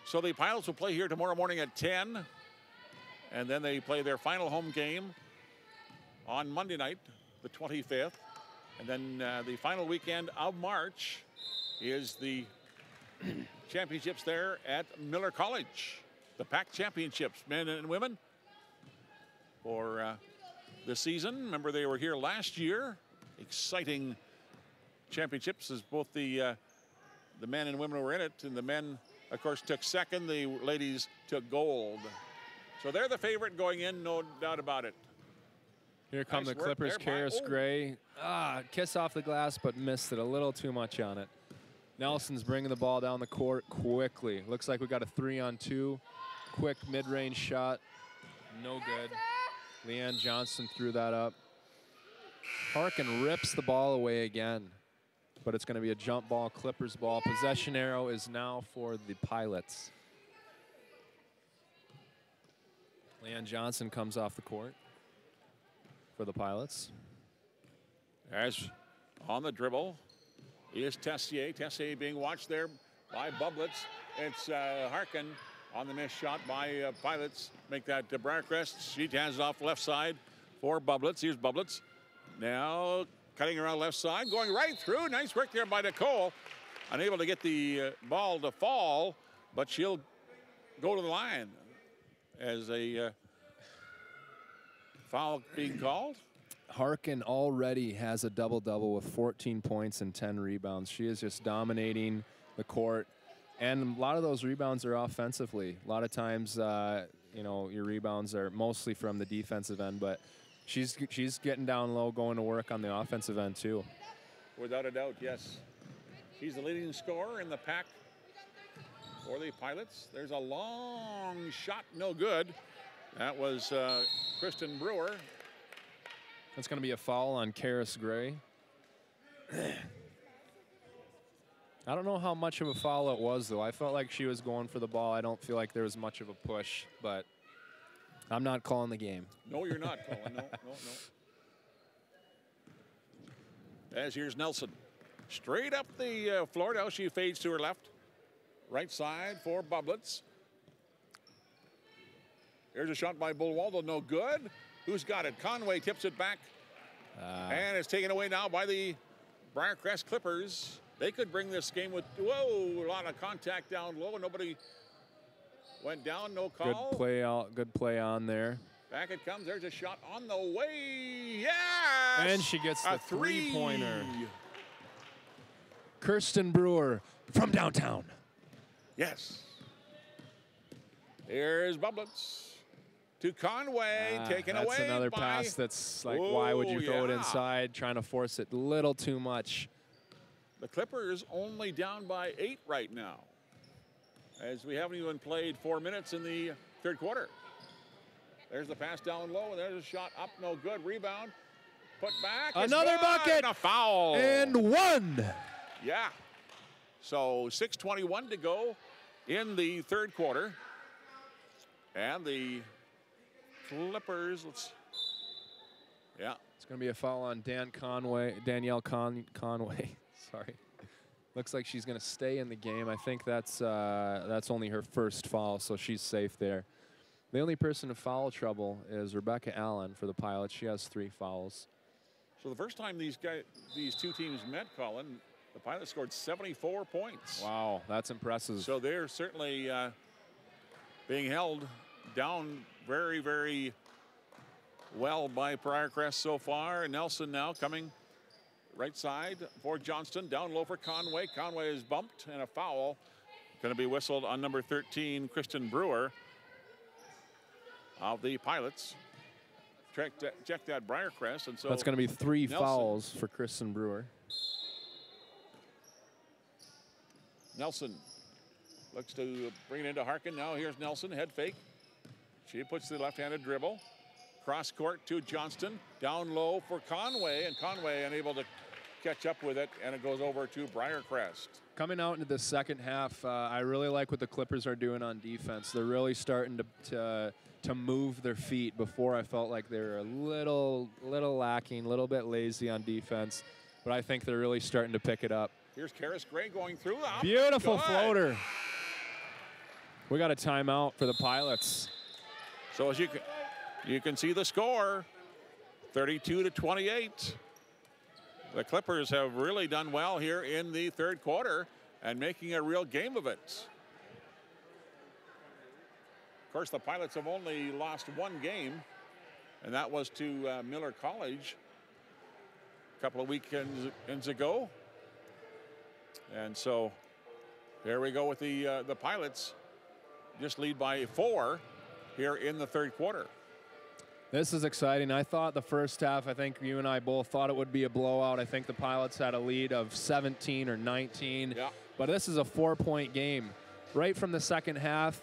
So the Pilots will play here tomorrow morning at 10, and then they play their final home game on Monday night, the 25th. And then the final weekend of March is the championships there at Miller College. The PAC championships, men and women, for the season. Remember, they were here last year. Exciting championships as both the men and women were in it. And the men, of course, took second. The ladies took gold. So they're the favorite going in, no doubt about it. Here come Nice the work Clippers. there by- Karis Gray. Kiss off the glass, but missed it a little too much on it. Nelson's bringing the ball down the court quickly. Looks like we got a 3-on-2. Quick mid-range shot. No good. Leanne Johnson threw that up. Harkin rips the ball away again, but it's going to be a jump ball, Clippers ball. Possession arrow is now for the Pilots. Leanne Johnson comes off the court for the Pilots. As on the dribble is Tessier. Tessier being watched there by Bublitz. It's Harkin on the missed shot by Pilots. Make that Briercrest. She hands it off left side for Bublitz. Here's Bublitz. Now cutting around left side, going right through. Nice work there by Nicole. Unable to get the ball to fall, but she'll go to the line as a foul being called. Harkin already has a double-double with 14 points and 10 rebounds. She is just dominating the court. And a lot of those rebounds are offensively. A lot of times, you know, your rebounds are mostly from the defensive end, but she's getting down low, going to work on the offensive end too. Without a doubt, yes. She's the leading scorer in the pack for the Pilots. There's a long shot, no good. That was Kristen Brewer. That's going to be a foul on Karis Gray. I don't know how much of a foul it was, though. I felt like she was going for the ball. I don't feel like there was much of a push, but I'm not calling the game. No, you're not calling. No. As here's Nelson. Straight up the floor. Now she fades to her left. Right side for Bublitz. Here's a shot by Bullwaldo. No good. Who's got it? Conway tips it back. And it's taken away now by the Briercrest Clippers. They could bring this game with, whoa, a lot of contact down low. Nobody went down, no call. Good play on there. Back it comes. There's a shot on the way. Yes! And she gets the a three-pointer. Kirsten Brewer from downtown. Yes. Here's Bublitz to Conway, taken away. That's another by, pass that's like, why would you throw it inside? Trying to force it a little too much. The Clippers only down by 8 right now, as we haven't even played 4 minutes in the third quarter. There's the pass down low, and there's a shot up, no good. Rebound, put back. Another bucket. And a foul. And one. Yeah. So 6:21 to go in the third quarter. And the Clippers, yeah. It's going to be a foul on Danielle Conway. Sorry. Looks like she's going to stay in the game. I think that's only her first foul, so she's safe there. The only person in foul trouble is Rebecca Allen for the Pilots. She has 3 fouls. So the first time these two teams met, Colin, the Pilots scored 74 points. Wow, that's impressive. So they're certainly being held down very, very well by Briercrest so far. Nelson now coming right side for Johnston. Down low for Conway. Conway is bumped, and a foul going to be whistled on number 13, Kristen Brewer of the Pilots. Check that Briercrest. And so that's going to be 3 fouls for Kristen Brewer. Nelson looks to bring it into Harkin. Now here's Nelson, head fake. She puts the left-handed dribble. Cross court to Johnston. Down low for Conway, and Conway unable to catch up with it, and it goes over to Briercrest. Coming out into the second half, I really like what the Clippers are doing on defense. They're really starting to move their feet. Before, I felt like they were a little lacking, a little bit lazy on defense, but I think they're really starting to pick it up. Here's Karis Gray going through. Beautiful floater. We got a timeout for the Pilots. So as you can see the score, 32-28. The Clippers have really done well here in the third quarter and making a real game of it. Of course, the Pilots have only lost 1 game, and that was to Miller College a couple of weekends ago. And so there we go with the Pilots just lead by 4 here in the third quarter. This is exciting. I thought the first half, I think you and I both thought it would be a blowout. I think the Pilots had a lead of 17 or 19. Yeah. But this is a 4-point game. Right from the second half,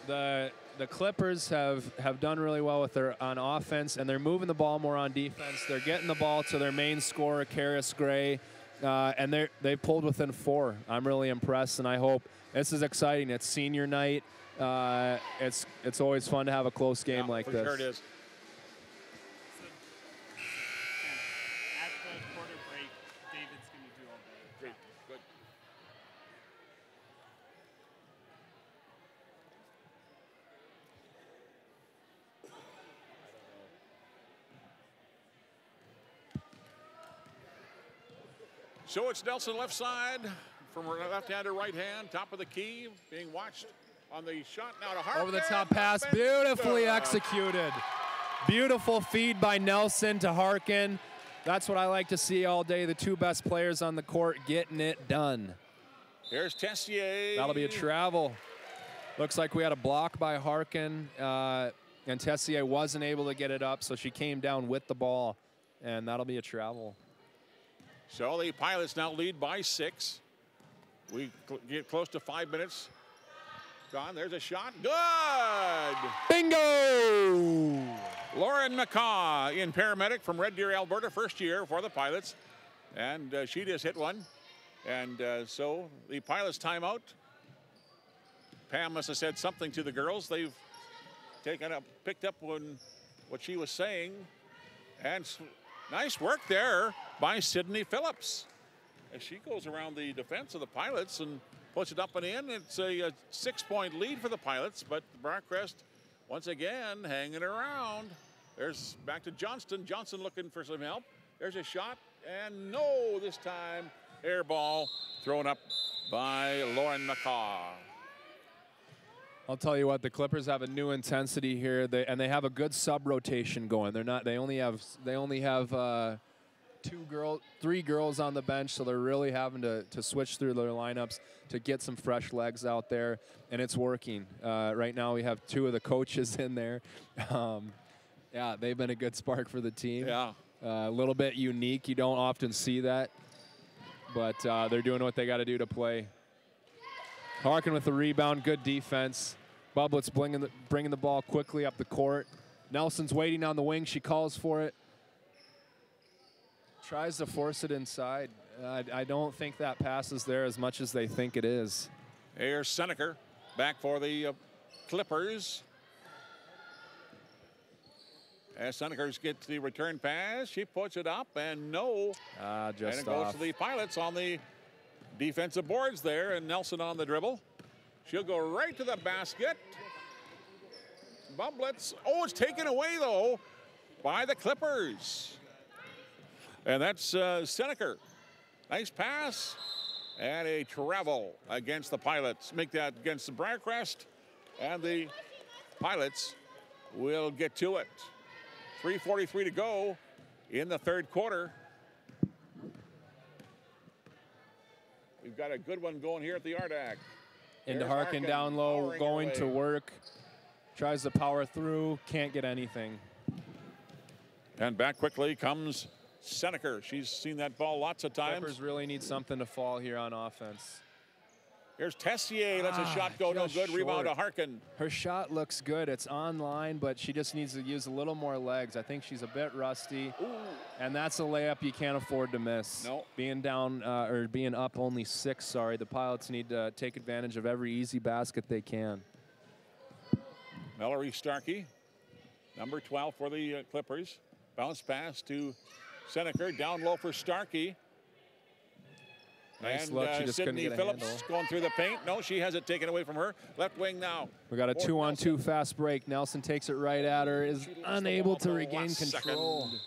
the Clippers have done really well on offense, and they're moving the ball more on defense. They're getting the ball to their main scorer, Karis Gray, and they pulled within 4. I'm really impressed, and I hope this is exciting. It's senior night. It's always fun to have a close game like this. Sure it is. At the quarter break, David's going to do all the Great. Good. So it's Nelson left side from left hand to right hand, top of the key, being watched on the shot now to Harkin. Over the top pass, beautifully executed. Beautiful feed by Nelson to Harkin. That's what I like to see all day. The 2 best players on the court getting it done. Here's Tessier. That'll be a travel. Looks like we had a block by Harkin, and Tessier wasn't able to get it up, so she came down with the ball, and that'll be a travel. So the Pilots now lead by 6. We get close to 5 minutes gone. There's a shot. Good! Bingo! Lauren McCaw in paramedic from Red Deer, Alberta, first year for the Pilots. And she just hit one And so the Pilots timeout. Pam must have said something to the girls. They've picked up what she was saying. And nice work there by Sydney Phillips. As she goes around the defense of the Pilots and puts it up and in. It's a 6-point lead for the Pilots, but Briercrest once again hanging around. There's back to Johnston. Johnson looking for some help. There's a shot, and no, this time air ball thrown up by Lauren McCaw. I'll tell you what, the Clippers have a new intensity here, and they have a good sub rotation going. They only have three girls on the bench, so they're really having to switch through their lineups to get some fresh legs out there, and it's working. Right now we have two of the coaches in there. Yeah, they've been a good spark for the team. Yeah. A little bit unique. You don't often see that, but they're doing what they got to do to play. Harkin with the rebound, good defense. Bublitz bringing the ball quickly up the court. Nelson's waiting on the wing. She calls for it. Tries to force it inside. I don't think that pass is there as much as they think it is. Here's Seneker back for the Clippers. As Senekers gets the return pass, she puts it up, and no. Just and it goes to the Pilots on the defensive boards there, and Nelson on the dribble. She'll go right to the basket. Bublitz, it's taken away, though, by the Clippers. And that's Seneker. Nice pass, and a travel against the Pilots. Make that against the Briercrest, and the Pilots will get to it. 3:43 to go in the third quarter. We've got a good one going here at the Ardac. Into Harkin down low, going to work. Tries to power through, can't get anything. And back quickly comes Seneker. She's seen that ball lots of times. Clippers really need something to fall here on offense. Here's Tessier, lets a shot go, no good. Rebound to Harkin. Her shot looks good. It's online, but she just needs to use a little more legs. I think she's a bit rusty. Ooh. And that's a layup you can't afford to miss. No. Being down, or being up only 6, the Pilots need to take advantage of every easy basket they can. Mallory Starkey, number 12 for the Clippers. Bounce pass to Seneker, down low for Starkey. Nice and look, she just couldn't Sydney get a Phillips handle. going through the paint. No, she has it taken away from her. Left wing now. We got a 2-on-2 fast break. Nelson takes it right at her, is unable to regain control. Second.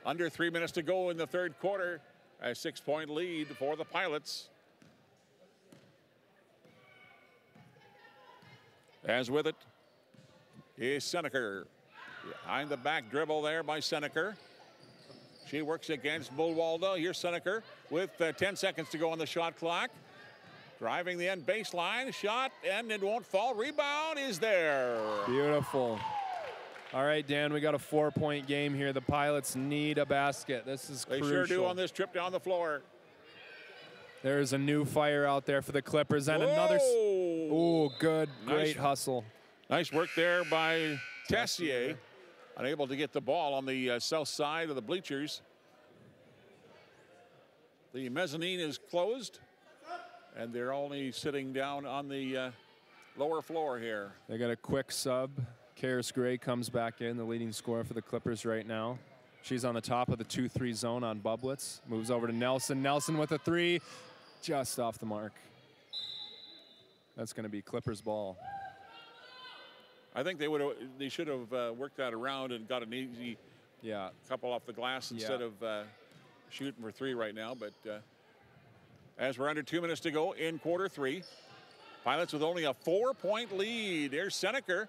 Under 3 minutes to go in the third quarter. A 6-point lead for the Pilots. As with it is Seneker. Behind the back dribble there by Seneker. She works against Bullwalda. Here's Seneker with 10 seconds to go on the shot clock. Driving the end baseline. Shot, and it won't fall. Rebound is there. Beautiful. All right, Dan, we got a 4-point game here. The Pilots need a basket. This is crucial. They sure do on this trip down the floor. There's a new fire out there for the Clippers, and another. Oh, good, great hustle. Nice work there by Tessier. Unable to get the ball on the south side of the bleachers. The mezzanine is closed, and they're only sitting down on the lower floor here. They got a quick sub. Karis Gray comes back in, the leading scorer for the Clippers right now. She's on the top of the 2-3 zone on Bublitz. Moves over to Nelson. Nelson with a 3, just off the mark. That's going to be Clippers ball. I think they should have worked that around and got an easy couple off the glass instead of shooting for 3 right now. But as we're under 2 minutes to go in quarter 3, Pilots with only a 4-point lead. There's Seneker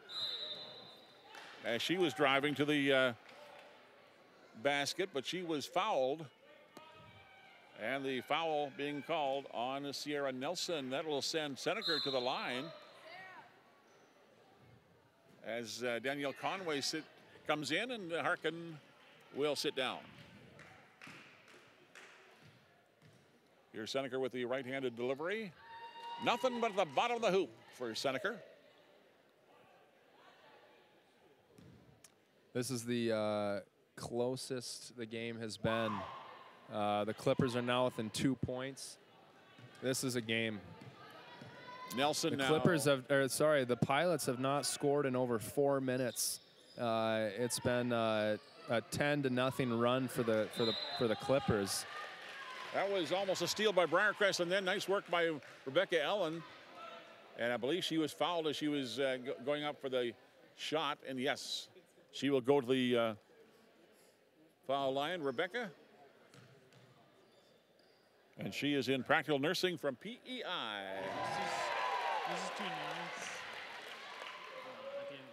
as she was driving to the basket, but she was fouled. And the foul being called on Sierra Nelson. That will send Seneker to the line. As Danielle Conway comes in, and Harkin will sit down. Here's Seneker with the right-handed delivery. Nothing but the bottom of the hoop for Seneker. This is the closest the game has been. The Clippers are now within 2 points. This is a game. Nelson The now. Clippers have, or sorry, the Pilots have not scored in over 4 minutes. It's been a 10-0 run for the Clippers. That was almost a steal by Briercrest, and then nice work by Rebecca Ellen. And I believe she was fouled as she was going up for the shot. And yes, she will go to the foul line. Rebecca. And she is in practical nursing from PEI. This is 2 minutes at the end of the game.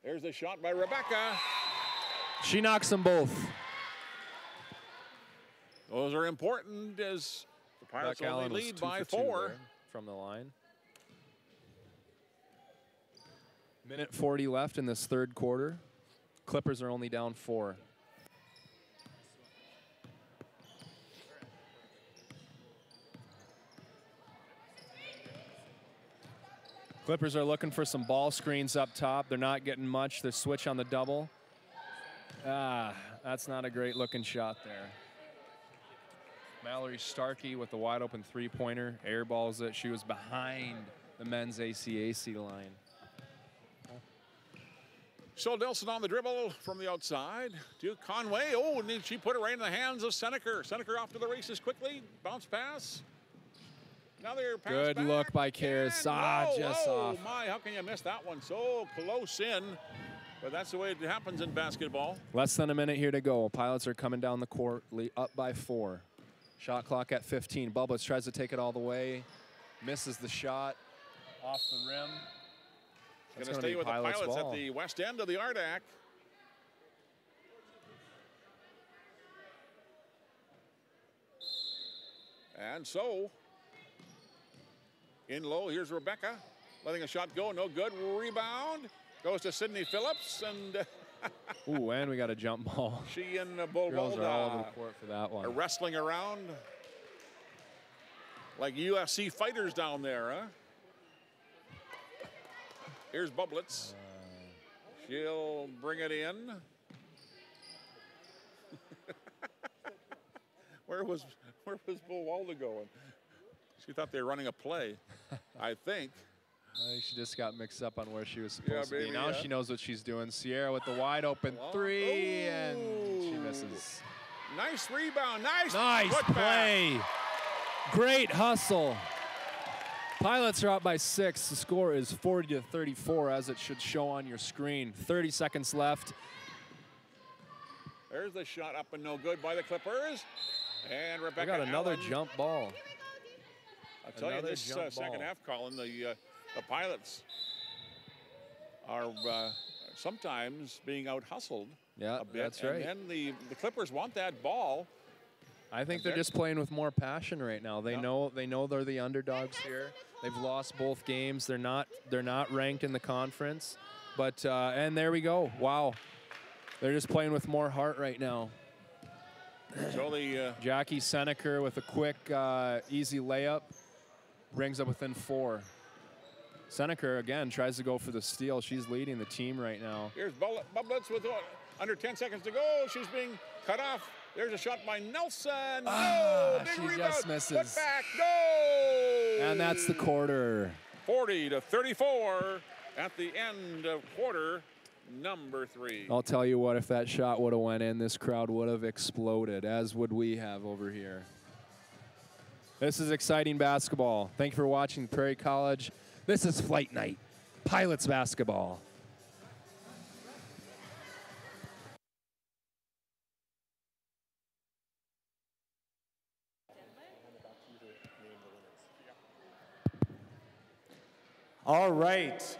There's the shot by Rebecca. She knocks them both. Those are important as the Pirates Rebecca only Allen was lead 2 by for 2 4. there from the line. Minute 40 left in this third quarter. Clippers are only down 4. Clippers are looking for some ball screens up top. They're not getting much. They switch on the double. That's not a great looking shot there. Mallory Starkey with the wide open 3-pointer. Airballs it. She was behind the men's ACAC line. So Nelson on the dribble from the outside to Conway. Oh, and then she put it right in the hands of Seneker. Seneker off to the races quickly. Bounce pass. Another pass Good back. look by Karis. Just off. My, how can you miss that one? So close in. But that's the way it happens in basketball. Less than a minute here to go. Pilots are coming down the court, up by 4. Shot clock at 15. Bubbles tries to take it all the way. Misses the shot off the rim. Going to stay with the Pilots ball. at the west end of the Ardac. And so, in low, here's Rebecca. Letting a shot go, no good. Rebound. Goes to Sydney Phillips, and ooh, and we got a jump ball. she and Girls are all over the Bolbolda court for that one. are wrestling around like UFC fighters down there, huh? Here's Bublitz. She'll bring it in. Where was Bolbolda going? She thought they were running a play, I think. I think she just got mixed up on where she was supposed to be. Maybe, Now yeah. she knows what she's doing. Sierra with the wide open 3, and she misses. Nice rebound. Nice Nice play. Great hustle. Pilots are up by 6. The score is 40-34, as it should show on your screen. 30 seconds left. There's the shot up and no good by the Clippers. And Rebecca We got another Allen. jump ball. I'll tell you Another this jump second ball. half, Colin, the Pilots are sometimes being out-hustled Yeah, a bit. that's right. And then the Clippers want that ball. I think they're just playing with more passion right now. They know they're the underdogs here. They've lost both games. They're not ranked in the conference. But and there we go. Wow. They're just playing with more heart right now. So the Jackie Seneker with a quick, easy layup brings up within 4. Seneker, again, tries to go for the steal. She's leading the team right now. here's Bublitz with under 10 seconds to go. She's being cut off. There's a shot by Nelson. No, big she rebound. just misses. Put back. No. And that's the quarter. 40-34 at the end of quarter number 3. I'll tell you what, if that shot would have went in, this crowd would have exploded, as would we have over here. This is exciting basketball. Thank you for watching Prairie College. This is Flight Night, Pilots basketball. All right.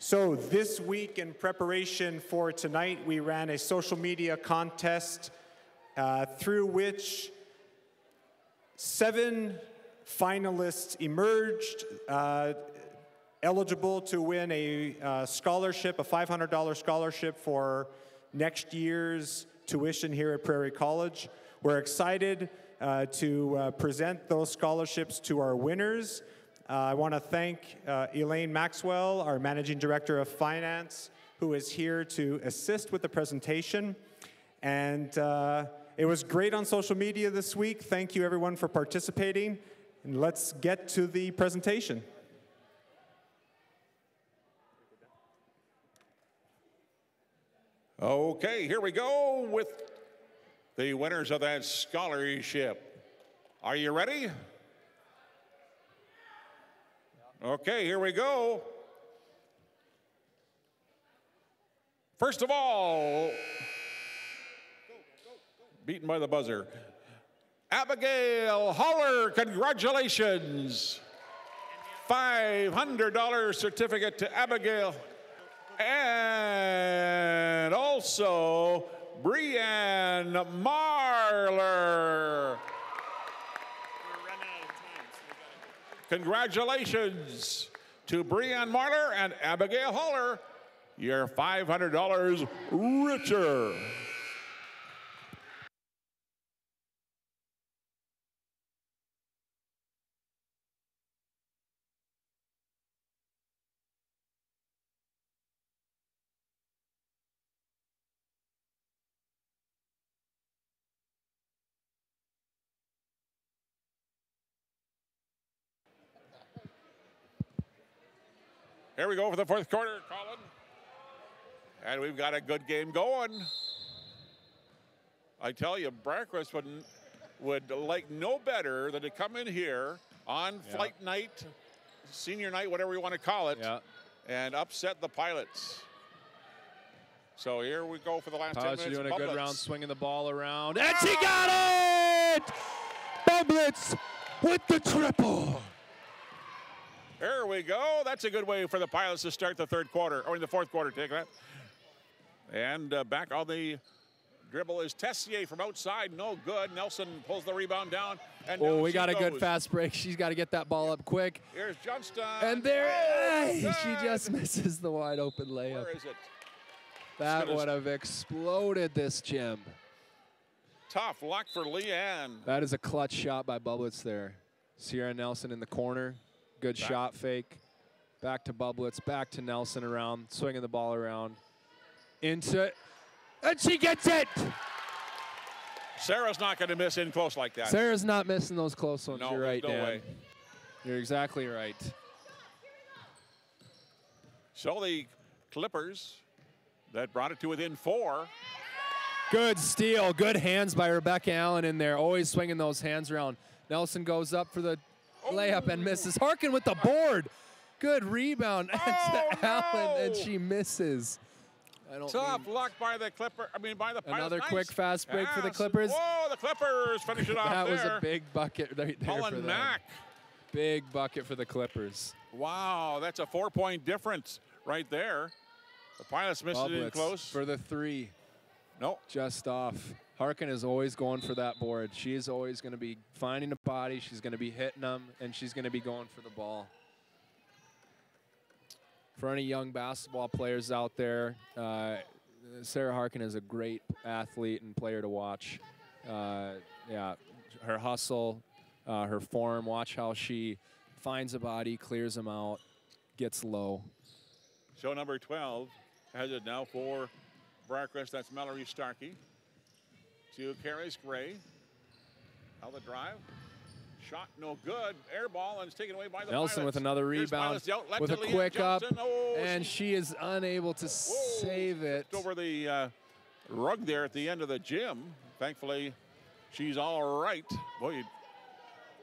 So this week, in preparation for tonight, we ran a social media contest through which 7 finalists emerged, eligible to win a scholarship, a $500 scholarship for next year's tuition here at Prairie College. We're excited to present those scholarships to our winners. I want to thank Elaine Maxwell, our Managing Director of Finance, who is here to assist with the presentation. And it was great on social media this week. Thank you, everyone, for participating. And let's get to the presentation. Okay, here we go with the winners of that scholarship. Are you ready? Okay, here we go. First of all, beaten by the buzzer, Abigail Holler, congratulations. $500 certificate to Abigail. And also, Brianne Marler. Congratulations to Brianne Marler and Abigail Holler. You're $500 richer. Here we go for the fourth quarter, Colin. And we've got a good game going. I tell you, Briercrest would like no better than to come in here on flight night, senior night, whatever you want to call it, and upset the Pilots. So here we go for the last 10 minutes. Doing a good round, swinging the ball around, and she got it! Bublitz with the triple. There we go. That's a good way for the Pilots to start the third quarter, or in the fourth quarter, take that. And back on the dribble is Tessier from outside. No good. Nelson pulls the rebound down. And we got a good fast break. She's got to get that ball up quick. Here's Johnston. And there, she just misses the wide open layup. Where is it? That would have exploded this gym. Tough luck for Leanne. That is a clutch shot by Bublitz there. Sierra Nelson in the corner. Good shot fake. Back to Bublitz, back to Nelson around, swinging the ball around. Into, and she gets it! Sarah's not going to miss in close like that. Sarah's not missing those close ones. No, you're right, no Dan. way. You're exactly right. So the Clippers that brought it to within 4. Good steal, good hands by Rebecca Allen in there, always swinging those hands around. Nelson goes up for the layup and misses. Harkin with the board. Good rebound to Allen, and she misses. Tough luck by the Clipper. By the Pilots. Another quick fast break for the Clippers. Whoa, the Clippers finish it off That there. was a big bucket right there for them. Mack. Big bucket for the Clippers. Wow, that's a 4-point difference right there. The Pilots missed it in close. For the 3. Nope. Just off. Harkin is always going for that board. She is always going to be finding a body. She's going to be hitting them, and she's going to be going for the ball. For any young basketball players out there, Sarah Harkin is a great athlete and player to watch. Yeah, her hustle, her form, watch how she finds a body, clears them out, gets low. Show number 12 has it now for Briercrest. That's Mallory Starkey. To Carries Gray. Now the drive. Shot no good. Air ball, and it's taken away by the Nelson Pilots. with another rebound with a quick up, and she is unable to save it. Over the rug there at the end of the gym. Thankfully, she's all right. Boy, you'd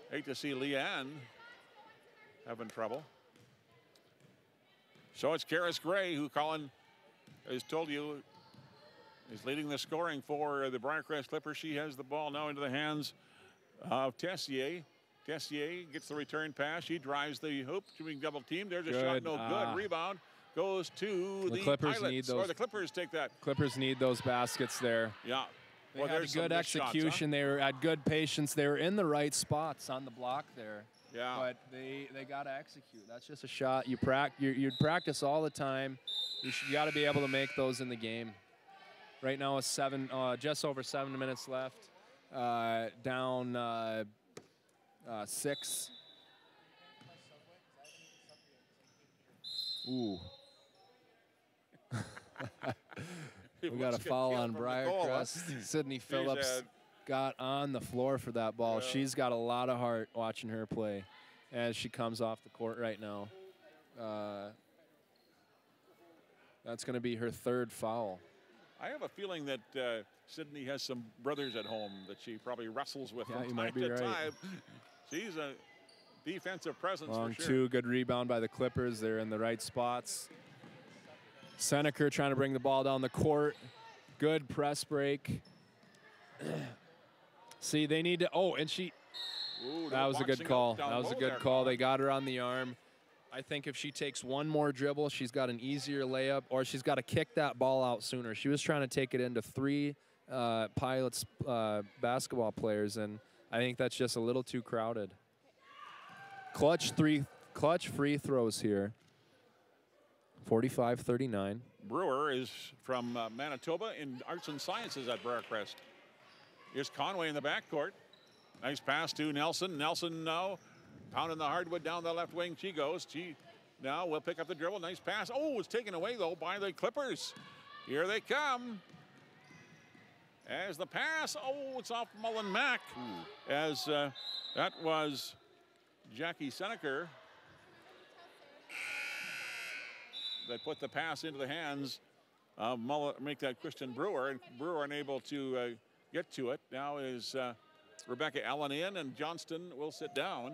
hate to see Leanne having trouble. So it's Karis Gray, who Colin has told you is leading the scoring for the Briercrest Clippers. She has the ball now into the hands of Tessier. Tessier gets the return pass. She drives the hoop, being double teamed. There's a shot, no good. Rebound goes to the Clippers. Pilots. Need those. Or the Clippers take that. Clippers need those baskets there. Yeah. They had good execution. Shots, huh? They were had good patience. They were in the right spots on the block there. Yeah. But they got to execute. That's just a shot. You'd practice all the time. You got to be able to make those in the game. Right now it's just over 7 minutes left. Down 6. Ooh. We got a Must get foul killed on from the goal, huh? Briercrest. Sydney Phillips had- got on the floor for that ball. Yeah. She's got a lot of heart watching her play as she comes off the court right now. That's going to be her third foul. I have a feeling that Sydney has some brothers at home that she probably wrestles with Yeah, from you time might be to right. time. She's a defensive presence Long for sure. two, good rebound by the Clippers. They're in the right spots. Seneca trying to bring the ball down the court. Good press break. See, they need to, and she, Ooh, that was a good boxing call. up down That was a low good there, call. Colin. They got her on the arm. I think if she takes one more dribble, she's got an easier layup, or she's got to kick that ball out sooner. She was trying to take it into three Pilots basketball players, and I think that's just a little too crowded. Clutch free throws here. 45-39. Brewer is from Manitoba in arts and sciences at Briercrest. Here's Conway in the backcourt. Nice pass to Nelson. Nelson now pounding the hardwood down the left wing. She goes. She now will pick up the dribble. Nice pass. Oh, it's taken away though by the Clippers. Here they come. As the pass, it's off Mullen Mack. As that was Jackie Seneca that put the pass into the hands of make that Christian Brewer, and Brewer unable to get to it. Now is Rebecca Allen in, and Johnston will sit down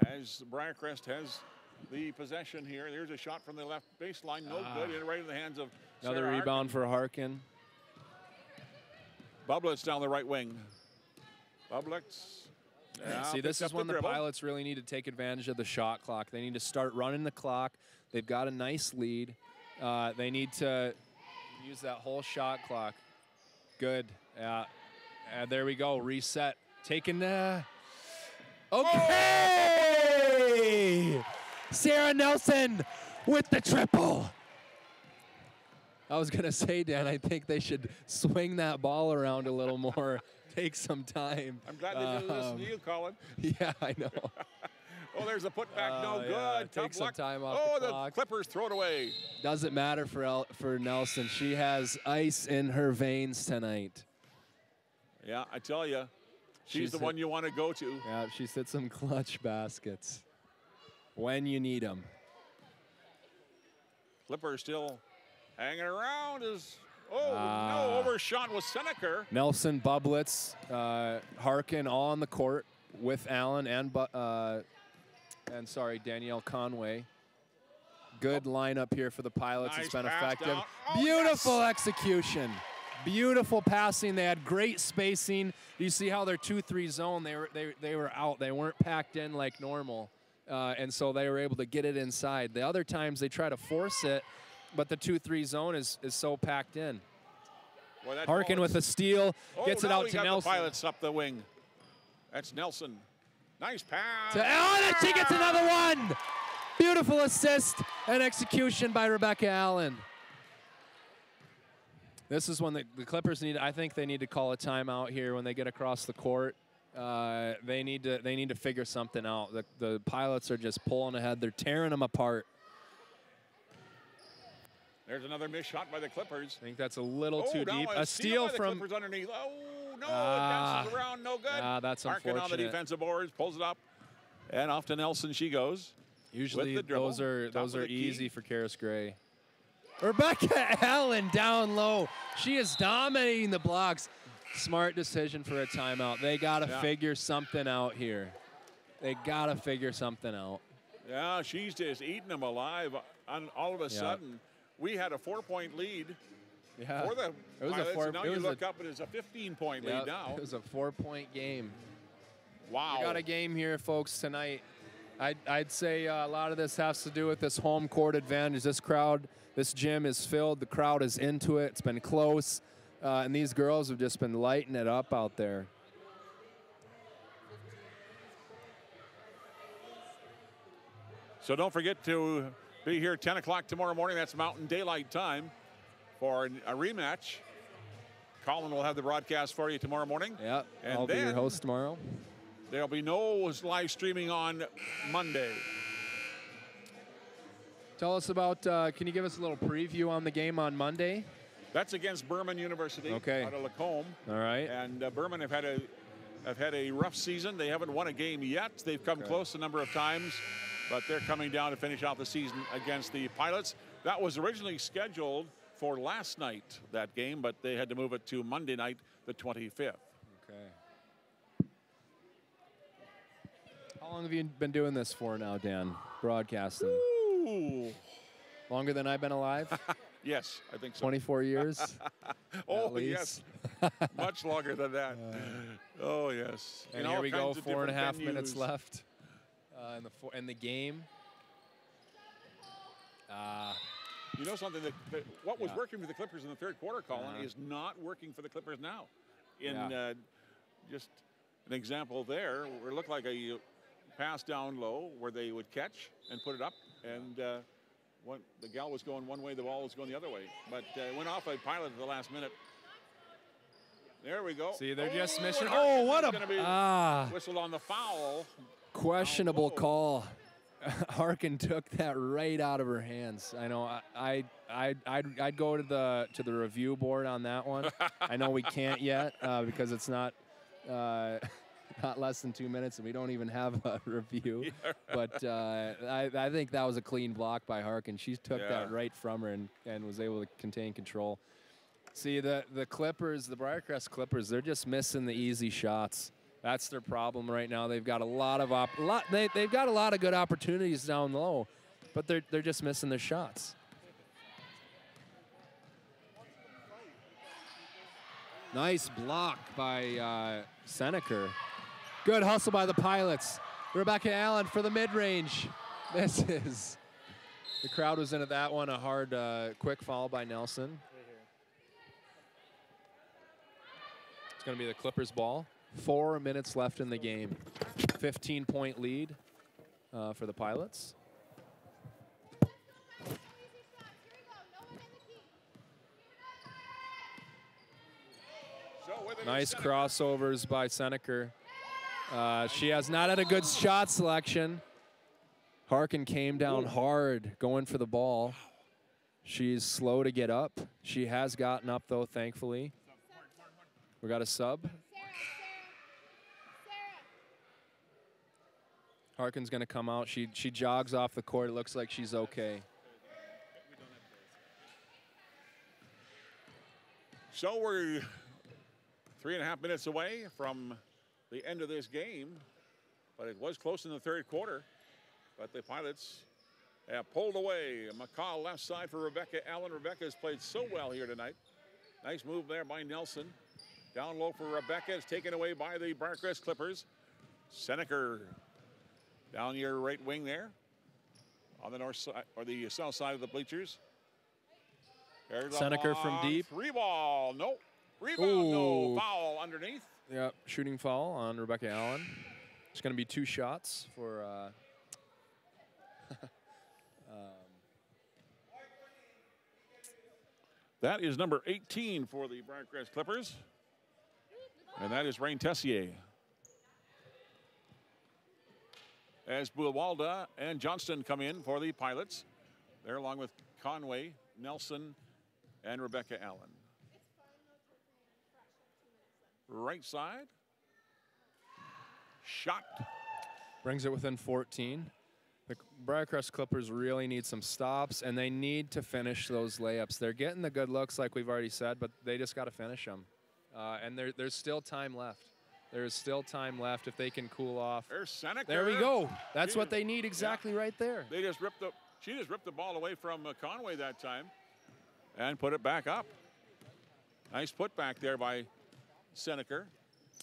as Briercrest has the possession here. There's a shot from the left baseline, no good, right in the hands of Another Sarah rebound for Harkin. Bublitz down the right wing. Bublitz. See, this is when the Pilots really need to take advantage of the shot clock. They need to start running the clock. They've got a nice lead. They need to use that whole shot clock. Good. There we go. Reset. Taking okay! Sarah Nelson with the triple. I was going to say, Dan, I think they should swing that ball around a little more. Take some time. I'm glad they did listen to you, Colin. Yeah, I know. There's a putback. No good. Yeah, Tough take some luck. time off the clock. Clippers throw it away. Doesn't matter for Nelson. She has ice in her veins tonight. Yeah, I tell you, she's the hit- one you want to go to. Yeah, she's hit some clutch baskets when you need them. Clippers still hanging around. No, overshot was Seneca. Nelson, Bublitz, Harkin all on the court with Allen and Danielle Conway. Good lineup here for the Pilots. Nice It's been pass effective. down. Oh, Beautiful execution. Beautiful passing. They had great spacing. You see how their 2-3 zone, they were out. They weren't packed in like normal. And so they were able to get it inside. The other times they try to force it, but the 2-3 zone is so packed in. Boy, that Harkin ball with a steal, gets it now out we to got Nelson. The Pilots up the wing. That's Nelson. Nice pass. And she gets another one. Beautiful assist and execution by Rebecca Allen. This is when the Clippers I think they need to call a timeout here when they get across the court. They need to figure something out. The Pilots are just pulling ahead. They're tearing them apart. There's another missed shot by the Clippers. I think that's a little too now deep. A A steal by the from Clippers underneath. Oh no! It bounces around. No good. That's Harkin on the unfortunate. defensive boards, pulls it up, and off to Nelson she goes. Usually with the dribble, those are top of the key. easy for Karis Gray. Rebecca Allen down low. She is dominating the blocks. Smart decision for a timeout. They got to figure something out here. They got to figure something out. Yeah, she's just eating them alive. And all of a sudden, we had a 4-point lead Yeah. for the It was a Pilots, four- and now it you was look a- up and it's a 15-point lead Yep, now. It was a 4-point game. Wow. We got a game here, folks, tonight. I'd say a lot of this has to do with this home court advantage. This gym is filled. The crowd is into it. It's been close. And these girls have just been lighting it up out there. So don't forget to be here 10 o'clock tomorrow morning. That's Mountain Daylight Time for a rematch. Colin will have the broadcast for you tomorrow morning. Yep, And I'll be your then host tomorrow. There'll be no live streaming on Monday. Tell us about, can you give us a little preview on the game on Monday? That's against Berman University Okay. out of Lacombe. All right. And Berman have had a rough season. They haven't won a game yet. They've come close a number of times, but they're coming down to finish out the season against the Pilots. That was originally scheduled for last night, that game, but they had to move it to Monday night, the 25th. Okay. How long have you been doing this for now, Dan? Broadcasting? Ooh. Longer than I've been alive? Yes, I think so. 24 years? Oh, yes. Much longer than that. Oh, yes. And here we go, 4.5 minutes left in the game. You know something, that what was working for the Clippers in the third quarter, Colin, is not working for the Clippers now. Just an example there, where it looked like a pass down low where they would catch and put it up, and the gal was going one way, the ball was going the other way. But went off a Pilot at the last minute. There we go. See, they're just missing. Harkin Oh, what is gonna be a whistled on the foul. questionable call. Harkin took that right out of her hands. I know. I'd go to the review board on that one. I know we can't yet because it's not less than 2 minutes and we don't even have a review. Yeah, But I think that was a clean block by Harkin. She took that right from her and was able to contain control. See, the Clippers, the Briercrest Clippers, they're just missing the easy shots. That's their problem right now. They've got a lot of they've got a lot of good opportunities down low, but they're just missing their shots. Nice block by Seneker. Good hustle by the Pilots. Rebecca Allen for the mid-range. The crowd was into that one. A hard, quick foul by Nelson. It's going to be the Clippers' ball. 4 minutes left in the game. 15-point lead for the Pilots. Nice crossovers by Seneker. She has not had a good shot selection. Harkin came down hard going for the ball. She's slow to get up. She has gotten up, though, thankfully. We got a sub. Harkin's going to come out. She jogs off the court. It looks like she's okay. So we're 3.5 minutes away from the end of this game, but it was close in the third quarter. But the Pilots have pulled away. McCall left side for Rebecca Allen. Rebecca has played so well here tonight. Nice move there by Nelson. Down low for Rebecca. It's taken away by the Briercrest Clippers. Seneker down your right wing there on the north side or the south side of the bleachers. There's Seneker from deep. 3 ball. No. Rebound. No. Foul underneath. Yep. Shooting foul on Rebecca Allen. It's going to be 2 shots for. That is number 18 for the Briercrest Clippers. And that is Rain Tessier. As Buwalda and Johnston come in for the Pilots. They're along with Conway, Nelson, and Rebecca Allen. Right side. Shot. Brings it within 14. The Briercrest Clippers really need some stops, and they need to finish those layups. They're getting the good looks, like we've already said, but they just got to finish them. And there's still time left. There's still time left if they can cool off. There's Seneca. There we go. That's what they need exactly right there. She just ripped the ball away from Conway that time and put it back up. Nice putback there by Seneca.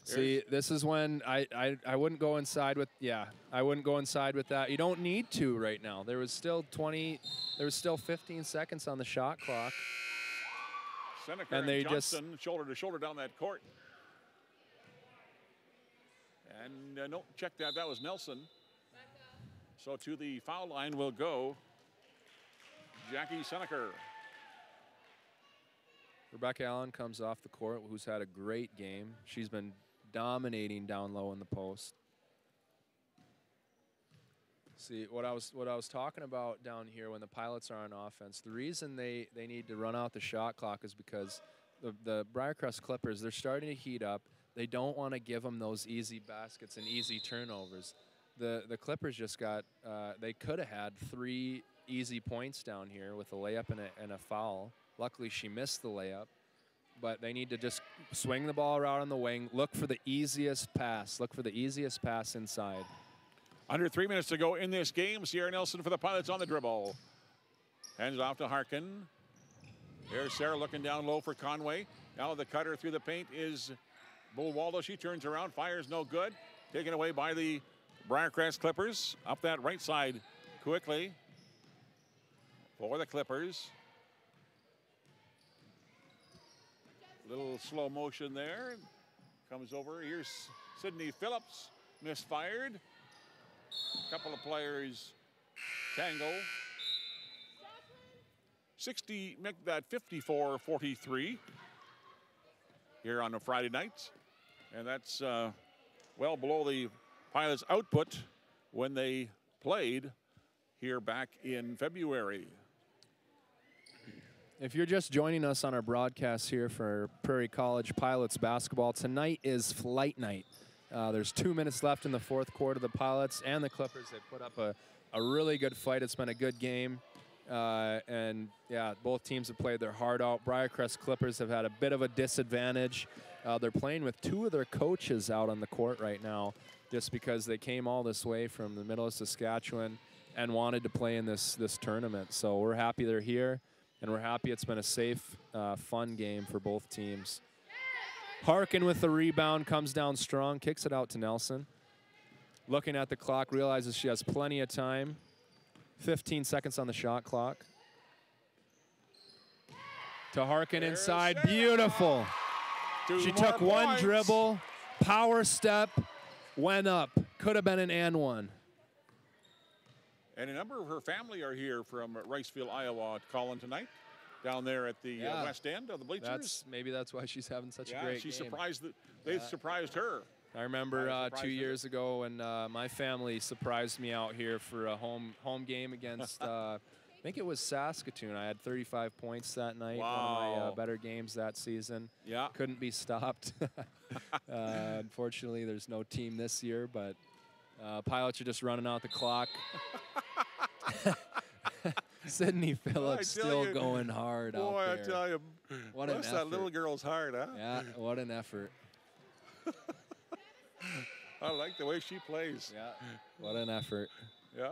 See, this is when I wouldn't go inside with, I wouldn't go inside with that. You don't need to right now. There was still 15 seconds on the shot clock. Seneca and they Johnson just shoulder to shoulder down that court. And no, check that. That was Nelson. So to the foul line will go Jackie Seneca. Rebecca Allen comes off the court, who's had a great game. She's been dominating down low in the post. See, what I was talking about down here when the Pilots are on offense, the reason they need to run out the shot clock is because the Briercrest Clippers, they're starting to heat up. They don't want to give them those easy baskets and easy turnovers. The Clippers just got, they could have had 3 easy points down here with a layup and a foul. Luckily, she missed the layup. But they need to just swing the ball around on the wing, look for the easiest pass. Look for the easiest pass inside. Under 3 minutes to go in this game. Sierra Nelson for the Pilots on the dribble. Hands off to Harkin. Here's Sarah looking down low for Conway. Now the cutter through the paint is Bull Waldo. She turns around, fires no good. Taken away by the Briercrest Clippers. Up that right side quickly for the Clippers. Little slow motion there. Comes over. Here's Sydney Phillips. Misfired. Couple of players tangle. 60, make that 54-43 here on a Friday night. And that's well below the Pilots' output when they played here back in February. If you're just joining us on our broadcast here for Prairie College Pilots basketball, tonight is flight night. There's 2 minutes left in the fourth quarter. The Pilots and the Clippers, they put up a really good fight. It's been a good game. And, yeah, both teams have played their heart out. Briercrest Clippers have had a bit of a disadvantage. They're playing with 2 of their coaches out on the court right now just because they came all this way from the middle of Saskatchewan and wanted to play in this tournament. So we're happy they're here, and we're happy it's been a safe, fun game for both teams. Harkin with the rebound, comes down strong, kicks it out to Nelson. Looking at the clock, realizes she has plenty of time. 15 seconds on the shot clock. To Harkin inside, beautiful. She took one dribble, power step, went up. Could have been an and one. And a number of her family are here from Riceville, Iowa, calling tonight. Down there at the west end of the bleachers. Maybe that's why she's having such a great she game. surprised they surprised her. I remember 2 years ago when my family surprised me out here for a home game against I think it was Saskatoon. I had 35 points that night. Wow. One of my better games that season. Yeah. Couldn't be stopped. Unfortunately, there's no team this year, but Pilots are just running out the clock. Sydney Phillips still going hard out there. Boy, I tell you, what an effort. that little girl's heart, huh? Yeah, what an effort. I like the way she plays. Yeah, what an effort. Yeah.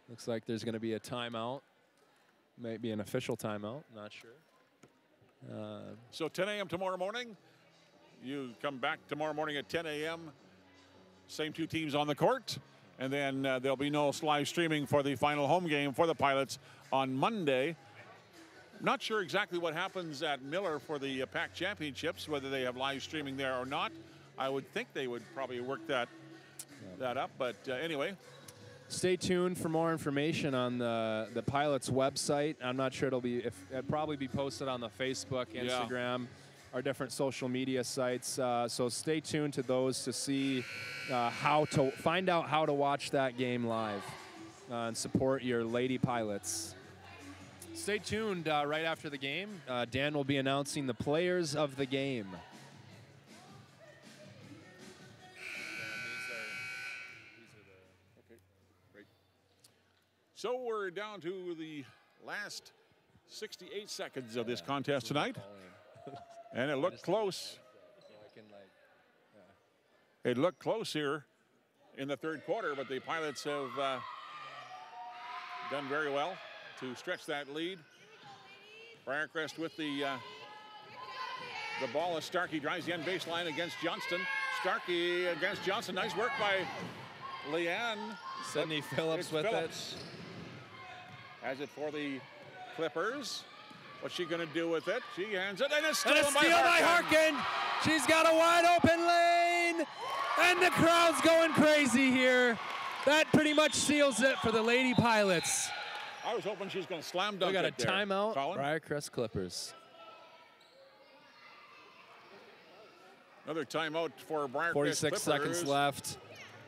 Looks like there's going to be a timeout. Maybe an official timeout, not sure. So 10 a.m. tomorrow morning. You come back tomorrow morning at 10 a.m. Same 2 teams on the court. And then there'll be no live streaming for the final home game for the Pilots on Monday. Not sure exactly what happens at Miller for the PAC Championships, whether they have live streaming there or not. I would think they would probably work that up. But anyway. Stay tuned for more information on the Pilots website. I'm not sure it'll probably be posted on the Facebook, Instagram, our different social media sites. So stay tuned to those to see find out how to watch that game live and support your Lady Pilots. Stay tuned right after the game. Dan will be announcing the players of the game. So we're down to the last 68 seconds of this contest tonight. And it looked close. It looked close here in the third quarter, but the Pilots have done very well to stretch that lead. Briercrest with the ball as Starkey drives the end baseline against Johnston. Starkey against Johnson. Nice work by Leanne. Sydney Phillips with it. Has it for the Clippers. What's she going to do with it? She hands it, and it's stolen by Harkin. She's got a wide open lane, and the crowd's going crazy here. That pretty much seals it for the Lady Pilots. I was hoping she was going to slam dunk. We got a there. timeout. Briercrest Clippers. Another timeout for Briercrest 46 Clippers. seconds left.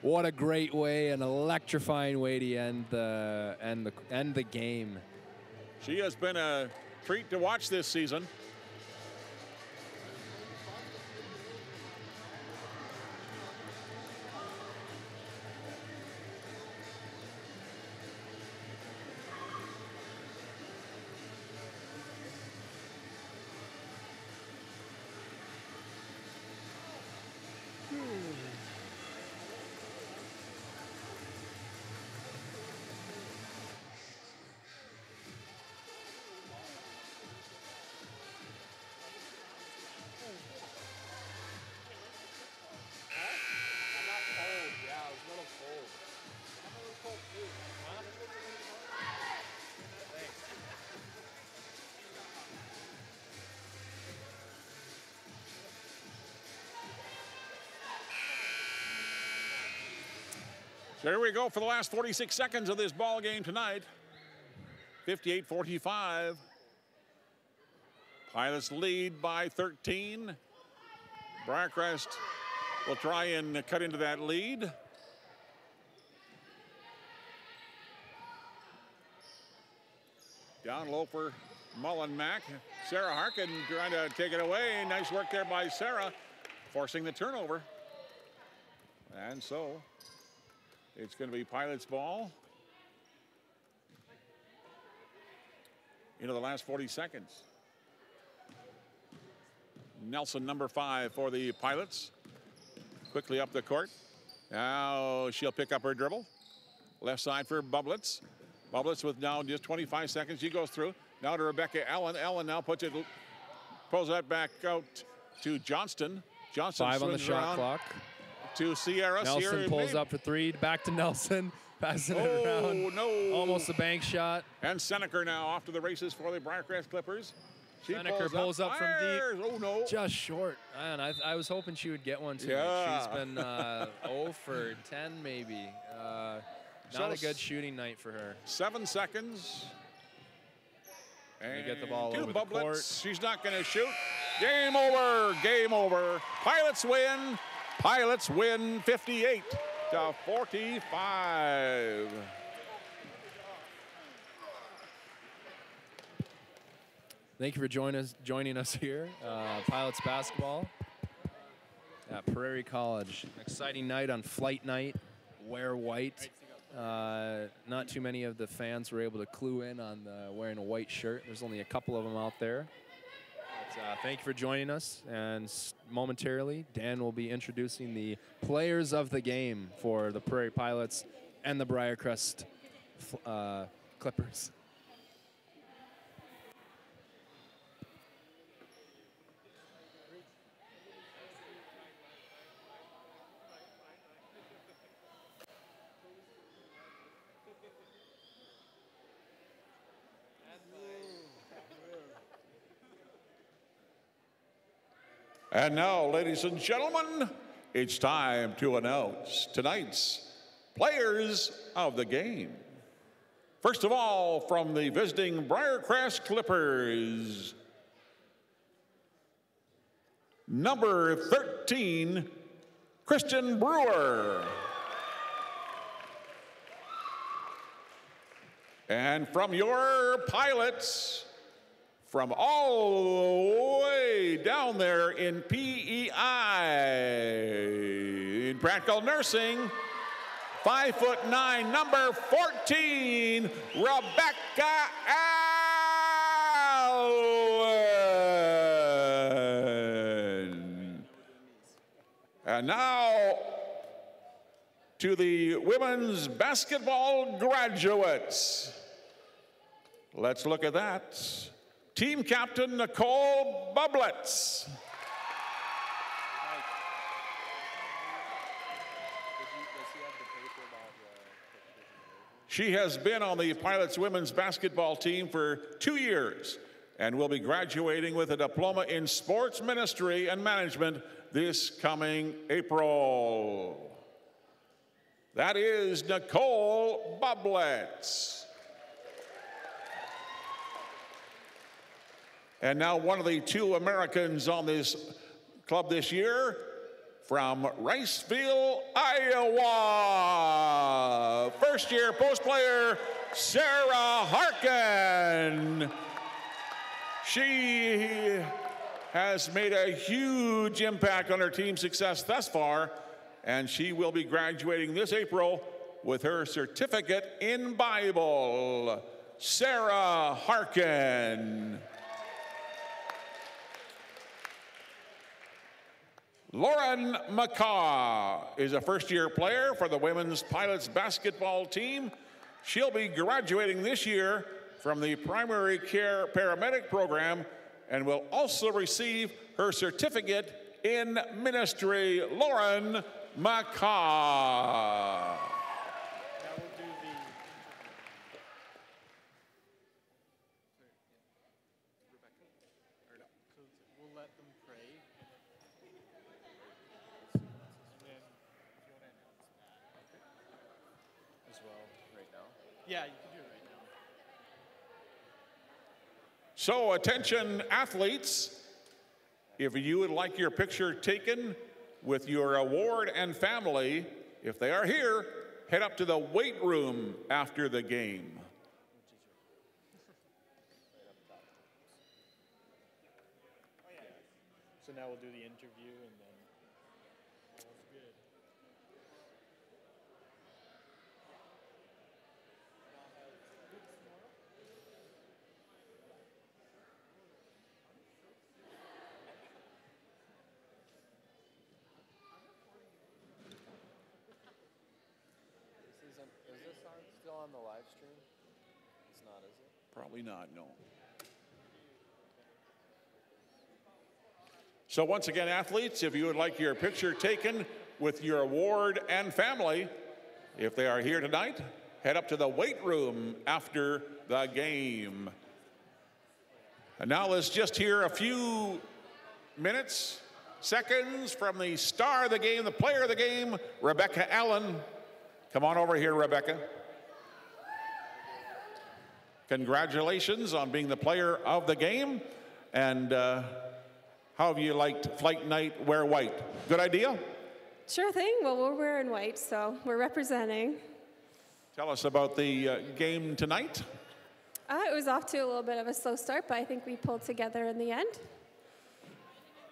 What a great way, an electrifying way to end the game. She has been a treat to watch this season. So here we go for the last 46 seconds of this ball game tonight. 58-45. Pilots lead by 13. Briercrest will try and cut into that lead. Down low for Mullen-Mack. Sarah Harkin trying to take it away. Nice work there by Sarah, forcing the turnover. And so it's going to be Pilots ball into the last 40 seconds. Nelson, number 5 for the Pilots. Quickly up the court. Now she'll pick up her dribble. Left side for Bublitz. Bublitz with now just 25 seconds. She goes through. Now to Rebecca Allen. Allen now pulls that back out to Johnston. Johnston 5 on the shot around clock. To Sierra. Nelson Sierra pulls up for 3. Back to Nelson. Passing it around. No. Almost a bank shot. And Seneker now off to the races for the Briercrest Clippers. She Seneker pulls up from fires. deep. Oh, no. Just short. Man, I was hoping she would get one too. Yeah. She's been 0 for 10 maybe. Not a good shooting night for her. 7 seconds. And get the ball to over the Bublitz. court. She's not going to shoot. Game over. Game over. Pilots win. Pilots win 58-45. Thank you for joining us here. Pilots basketball at Prairie College. An exciting night on flight night. Wear white. Not too many of the fans were able to clue in on wearing a white shirt. There's only a couple of them out there. But, thank you for joining us. And momentarily, Dan will be introducing the players of the game for the Prairie Pilots and the Briercrest Clippers. And now, ladies and gentlemen, it's time to announce tonight's players of the game. First of all, from the visiting Briercrest Clippers, number 13, Christian Brewer. And from your Pilots, from all the way down there in PEI, in practical nursing, 5'9", number 14, Rebecca Allen. And now to the women's basketball graduates. Let's look at that. Team captain Nicole Bublitz. She has been on the Pilots women's basketball team for 2 years and will be graduating with a diploma in sports ministry and management this coming April. That is Nicole Bublitz. And now one of the 2 Americans on this club this year, from Riceville, Iowa. First-year post player, Sarah Harkin. She has made a huge impact on her team's success thus far, and she will be graduating this April with her certificate in Bible. Sarah Harkin. Lauren McCaw is a first-year player for the women's Pilots basketball team. She'll be graduating this year from the primary care paramedic program and will also receive her certificate in ministry. Lauren McCaw. Yeah, you can do it right now. So attention athletes, if you would like your picture taken with your award and family, if they are here, head up to the weight room after the game. So now we'll do the interview and then that's good. Is this still on the live stream? It's not, is it? Probably not, no. So once again, athletes, if you would like your picture taken with your award and family, if they are here tonight, head up to the weight room after the game. And now let's just hear a few minutes, seconds from the star of the game, the player of the game, Rebecca Allen. Come on over here, Rebecca. Congratulations on being the player of the game. And how have you liked Flight Night Wear White? Good idea? Sure thing. Well, we're wearing white, so we're representing. Tell us about the game tonight. It was off to a little bit of a slow start, but I think we pulled together in the end.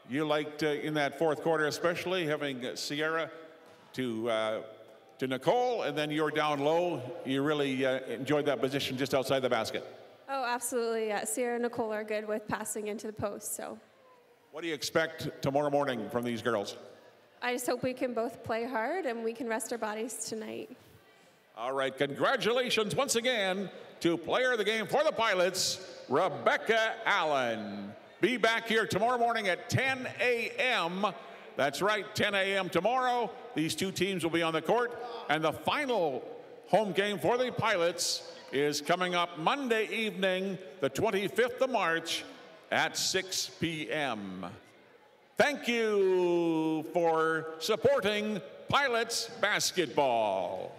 You liked, in that fourth quarter especially, having Sierra to Nicole, and then you're down low. You really enjoyed that position just outside the basket. Oh, absolutely. Yeah. Sierra and Nicole are good with passing into the post, so. What do you expect tomorrow morning from these girls? I just hope we can both play hard and we can rest our bodies tonight. All right, congratulations once again to player of the game for the Pilots, Rebecca Allen. Be back here tomorrow morning at 10 a.m. That's right, 10 a.m. tomorrow. These two teams will be on the court, and the final home game for the Pilots is coming up Monday evening, the 25th of March at 6 p.m. Thank you for supporting Pilots basketball.